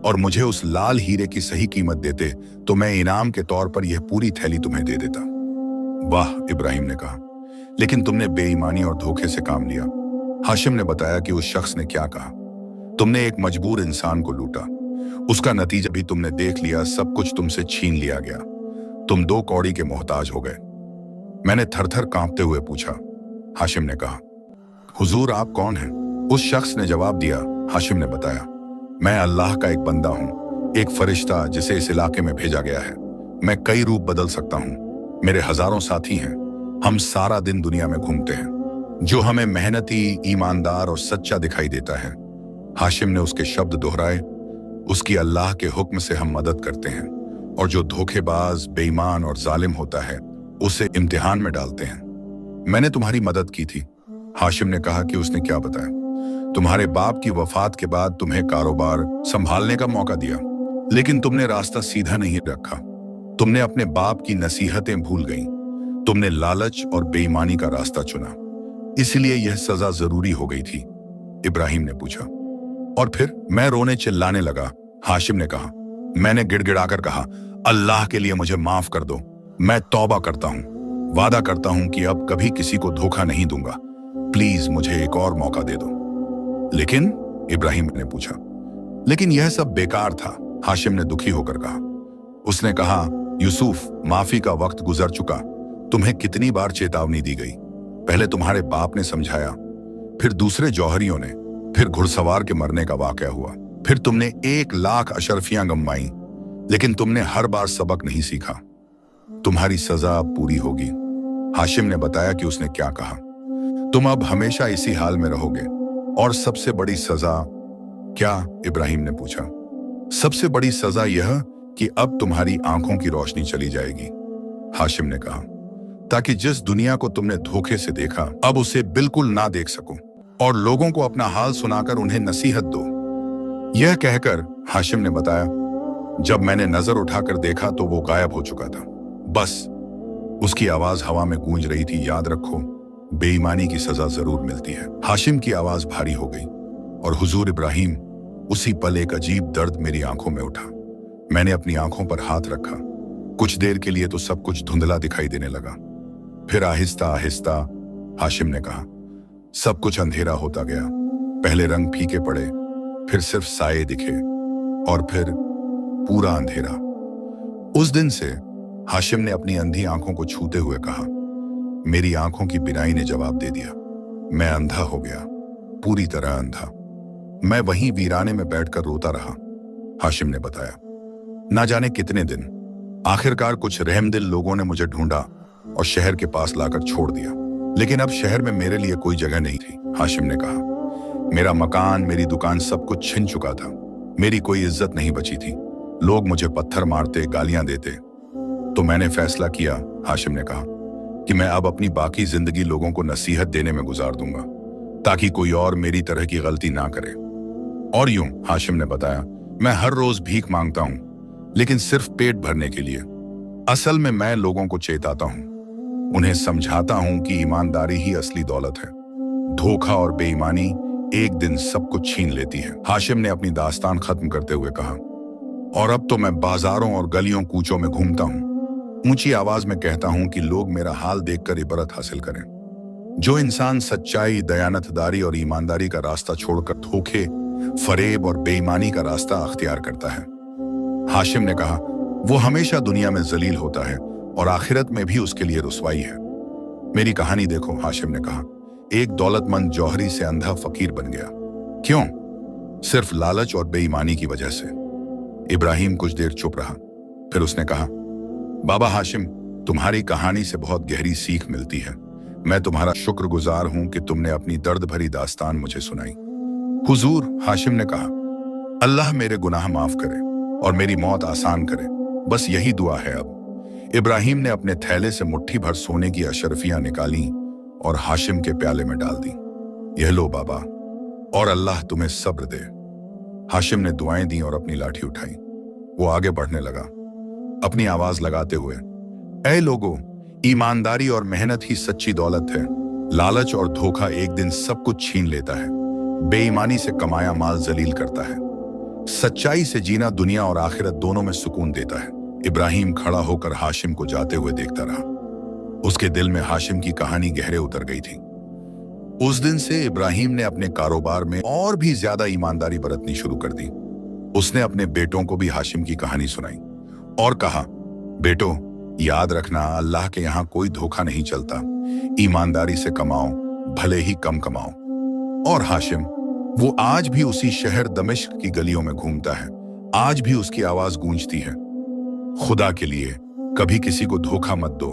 और मुझे उस लाल हीरे की सही कीमत देते, तो मैं इनाम के तौर पर यह पूरी थैली तुम्हें दे देता। वाह, इब्राहिम ने कहा, लेकिन तुमने बेईमानी और धोखे से काम लिया। हाशिम ने बताया कि उस शख्स ने क्या कहा। तुमने एक मजबूर इंसान को लूटा, उसका नतीजा भी तुमने देख लिया, सब कुछ तुमसे छीन लिया गया। तुम 2 कौड़ी के मोहताज हो गए। मैंने थरथर कांपते हुए पूछा। हाशिम ने कहा, हुजूर आप कौन हैं? उस शख्स ने जवाब दिया, हाशिम ने बताया, मैं अल्लाह का एक बंदा हूं, एक फरिश्ता जिसे इस इलाके में भेजा गया है। मैं कई रूप बदल सकता हूं, मेरे हजारों साथी हैं, हम सारा दिन दुनिया में घूमते हैं। जो हमें मेहनती, ईमानदार और सच्चा दिखाई देता है। हाशिम ने उसके शब्द दोहराए, उसकी अल्लाह के हुक्म से हम मदद करते हैं, और जो धोखेबाज, बेईमान और जालिम होता है उसे इम्तिहान में डालते हैं। मैंने तुम्हारी मदद की थी। हाशिम ने कहा कि उसने क्या बताया। तुम्हारे बाप की वफात के बाद तुम्हें कारोबार संभालने का मौका दिया, लेकिन तुमने रास्ता सीधा नहीं रखा। तुमने अपने बाप की नसीहतें भूल गईं। तुमने लालच और बेईमानी का रास्ता चुना, इसलिए यह सजा जरूरी हो गई थी, इब्राहिम ने पूछा। और फिर? मैं रोने चिल्लाने लगा, हाशिम ने कहा। मैंने गिड़गिड़ाकर कहा, अल्लाह के लिए मुझे माफ कर दो, मैं तौबा करता हूं, वादा करता हूं कि अब कभी किसी को धोखा नहीं दूंगा, प्लीज मुझे एक और मौका दे दो। लेकिन, इब्राहिम ने पूछा। लेकिन यह सब बेकार था, हाशिम ने दुखी होकर कहा। उसने कहा, यूसुफ, माफी का वक्त गुजर चुका। तुम्हें कितनी बार चेतावनी दी गई। पहले तुम्हारे बाप ने समझाया, फिर दूसरे जौहरियों ने, फिर घुड़सवार के मरने का वाकया हुआ, फिर तुमने 1,00,000 अशरफियां गंवाई, लेकिन तुमने हर बार सबक नहीं सीखा। तुम्हारी सजा अब पूरी होगी। हाशिम ने बताया कि उसने क्या कहा। तुम अब हमेशा इसी हाल में रहोगे। और सबसे बड़ी सजा क्या? इब्राहिम ने पूछा। सबसे बड़ी सजा यह कि अब तुम्हारी आंखों की रोशनी चली जाएगी, हाशिम ने कहा, ताकि जिस दुनिया को तुमने धोखे से देखा अब उसे बिल्कुल ना देख सको, और लोगों को अपना हाल सुनाकर उन्हें नसीहत दो। यह कहकर हाशिम ने बताया, जब मैंने नजर उठाकर देखा तो वो गायब हो चुका था। बस उसकी आवाज हवा में गूंज रही थी, याद रखो, बेईमानी की सजा जरूर मिलती है। हाशिम की आवाज भारी हो गई और हुजूर इब्राहिम, उसी पल एक अजीब दर्द मेरी आंखों में उठा। मैंने अपनी आंखों पर हाथ रखा। कुछ देर के लिए तो सब कुछ धुंधला दिखाई देने लगा। फिर आहिस्ता आहिस्ता, हाशिम ने कहा, सब कुछ अंधेरा होता गया। पहले रंग फीके पड़े, फिर सिर्फ साए दिखे, और फिर पूरा अंधेरा। उस दिन से हाशिम ने अपनी अंधी आंखों को छूते हुए कहा, मेरी आंखों की बिनाई ने जवाब दे दिया। मैं अंधा हो गया, पूरी तरह अंधा। मैं वहीं वीराने में बैठकर रोता रहा, हाशिम ने बताया। ना जाने कितने दिन। आखिरकार कुछ रहमदिल लोगों ने मुझे ढूंढा और शहर के पास लाकर छोड़ दिया। लेकिन अब शहर में मेरे लिए कोई जगह नहीं थी, हाशिम ने कहा। मेरा मकान, मेरी दुकान, सब कुछ छिन चुका था। मेरी कोई इज्जत नहीं बची थी। लोग मुझे पत्थर मारते, गालियां देते। तो मैंने फैसला किया, हाशिम ने कहा, कि मैं अब अपनी बाकी जिंदगी लोगों को नसीहत देने में गुजार दूंगा, ताकि कोई और मेरी तरह की गलती ना करे। और यूं, हाशिम ने बताया, मैं हर रोज भीख मांगता हूं, लेकिन सिर्फ पेट भरने के लिए। असल में मैं लोगों को चेताता हूं, उन्हें समझाता हूं कि ईमानदारी ही असली दौलत है। धोखा और बेईमानी एक दिन सब कुछ छीन लेती है। हाशिम ने अपनी दास्तान खत्म करते हुए कहा, और अब तो मैं बाजारों और गलियों कूचों में घूमता हूं। ऊंची आवाज में कहता हूं कि लोग मेरा हाल देखकर इबरत हासिल करें। जो इंसान सच्चाई, दयानतदारी और ईमानदारी का रास्ता छोड़कर धोखे, फरेब और बेईमानी का रास्ता अख्तियार करता है, हाशिम ने कहा, वो हमेशा दुनिया में जलील होता है और आखिरत में भी उसके लिए रुसवाई है। मेरी कहानी देखो, हाशिम ने कहा। एक दौलतमंद जौहरी से अंधा फकीर बन गया। क्यों? सिर्फ लालच और बेईमानी की वजह से। इब्राहिम कुछ देर चुप रहा, फिर उसने कहा, बाबा हाशिम, तुम्हारी कहानी से बहुत गहरी सीख मिलती है। मैं तुम्हारा शुक्रगुजार हूं कि तुमने अपनी दर्द भरी दास्तान मुझे सुनाई। हुजूर, हाशिम ने कहा, अल्लाह मेरे गुनाह माफ करे और मेरी मौत आसान करे, बस यही दुआ है अब। इब्राहिम ने अपने थैले से मुट्ठी भर सोने की अशरफियां निकाली और हाशिम के प्याले में डाल दी। यह लो बाबा, और अल्लाह तुम्हें सब्र दे। हाशिम ने दुआएं दी और अपनी लाठी उठाई। वो आगे बढ़ने लगा, अपनी आवाज लगाते हुए, ऐ लोगों, ईमानदारी और मेहनत ही सच्ची दौलत है। लालच और धोखा एक दिन सब कुछ छीन लेता है। बेईमानी से कमाया माल जलील करता है। सच्चाई से जीना दुनिया और आखिरत दोनों में सुकून देता है। इब्राहिम खड़ा होकर हाशिम को जाते हुए देखता रहा। उसके दिल में हाशिम की कहानी गहरे उतर गई थी। उस दिन से इब्राहिम ने अपने कारोबार में और भी ज्यादा ईमानदारी बरतनी शुरू कर दी। उसने अपने बेटों को भी हाशिम की कहानी सुनाई और कहा, बेटो, याद रखना, अल्लाह के यहाँ कोई धोखा नहीं चलता। ईमानदारी से कमाओ, भले ही कम कमाओ। और हाशिम, वो आज भी उसी शहर दमिश्क की गलियों में घूमता है। आज भी उसकी आवाज गूंजती है, खुदा के लिए कभी किसी को धोखा मत दो।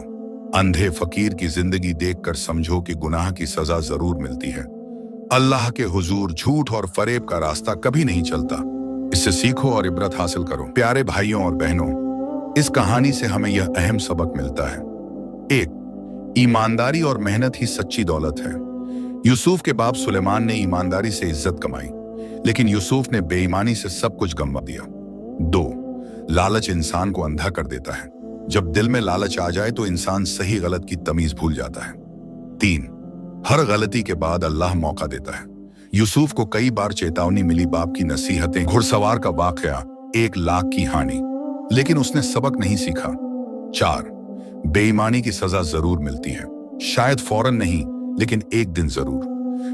अंधे फकीर की जिंदगी देखकर समझो कि गुनाह की सजा जरूर मिलती है। अल्लाह के हुजूर झूठ और फरेब का रास्ता कभी नहीं चलता। इससे सीखो और इबरत हासिल करो। प्यारे भाइयों और बहनों, इस कहानी से हमें यह अहम सबक मिलता है। 1. ईमानदारी और मेहनत ही सच्ची दौलत है। यूसुफ के बाप सुलेमान ने ईमानदारी से इज्जत कमाई, लेकिन यूसुफ ने बेईमानी से सब कुछ गंवा दिया। 2. लालच इंसान को अंधा कर देता है। जब दिल में लालच आ जाए तो इंसान सही गलत की तमीज भूल जाता है। 3. हर गलती के बाद अल्लाह मौका देता है। यूसुफ को कई बार चेतावनी मिली, बाप की नसीहतें, घुड़सवार का वाकया, 1,00,000 की हानि, लेकिन उसने सबक नहीं सीखा। 4. बेईमानी की सजा जरूर मिलती है, शायद फौरन नहीं, लेकिन एक दिन जरूर।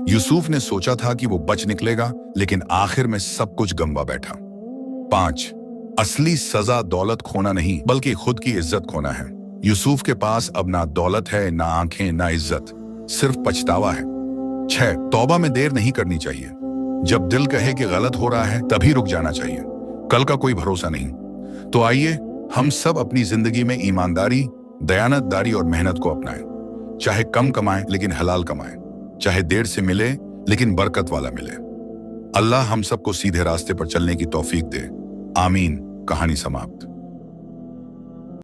यूसुफ ने सोचा था कि वो बच निकलेगा, लेकिन आखिर में सब कुछ गंवा बैठा। 5. असली सजा दौलत खोना नहीं, बल्कि खुद की इज्जत खोना है। यूसुफ के पास अब ना दौलत है, ना आंखें, ना इज्जत, सिर्फ पछतावा है। 6. तौबा में देर नहीं करनी चाहिए। जब दिल कहे कि गलत हो रहा है, तभी रुक जाना चाहिए। कल का कोई भरोसा नहीं। तो आइए हम सब अपनी जिंदगी में ईमानदारी, दयानतदारी और मेहनत को अपनाएं। चाहे कम कमाएं लेकिन हलाल कमाएं, चाहे देर से मिले लेकिन बरकत वाला मिले। अल्लाह हम सबको सीधे रास्ते पर चलने की तौफीक दे। आमीन। कहानी समाप्त।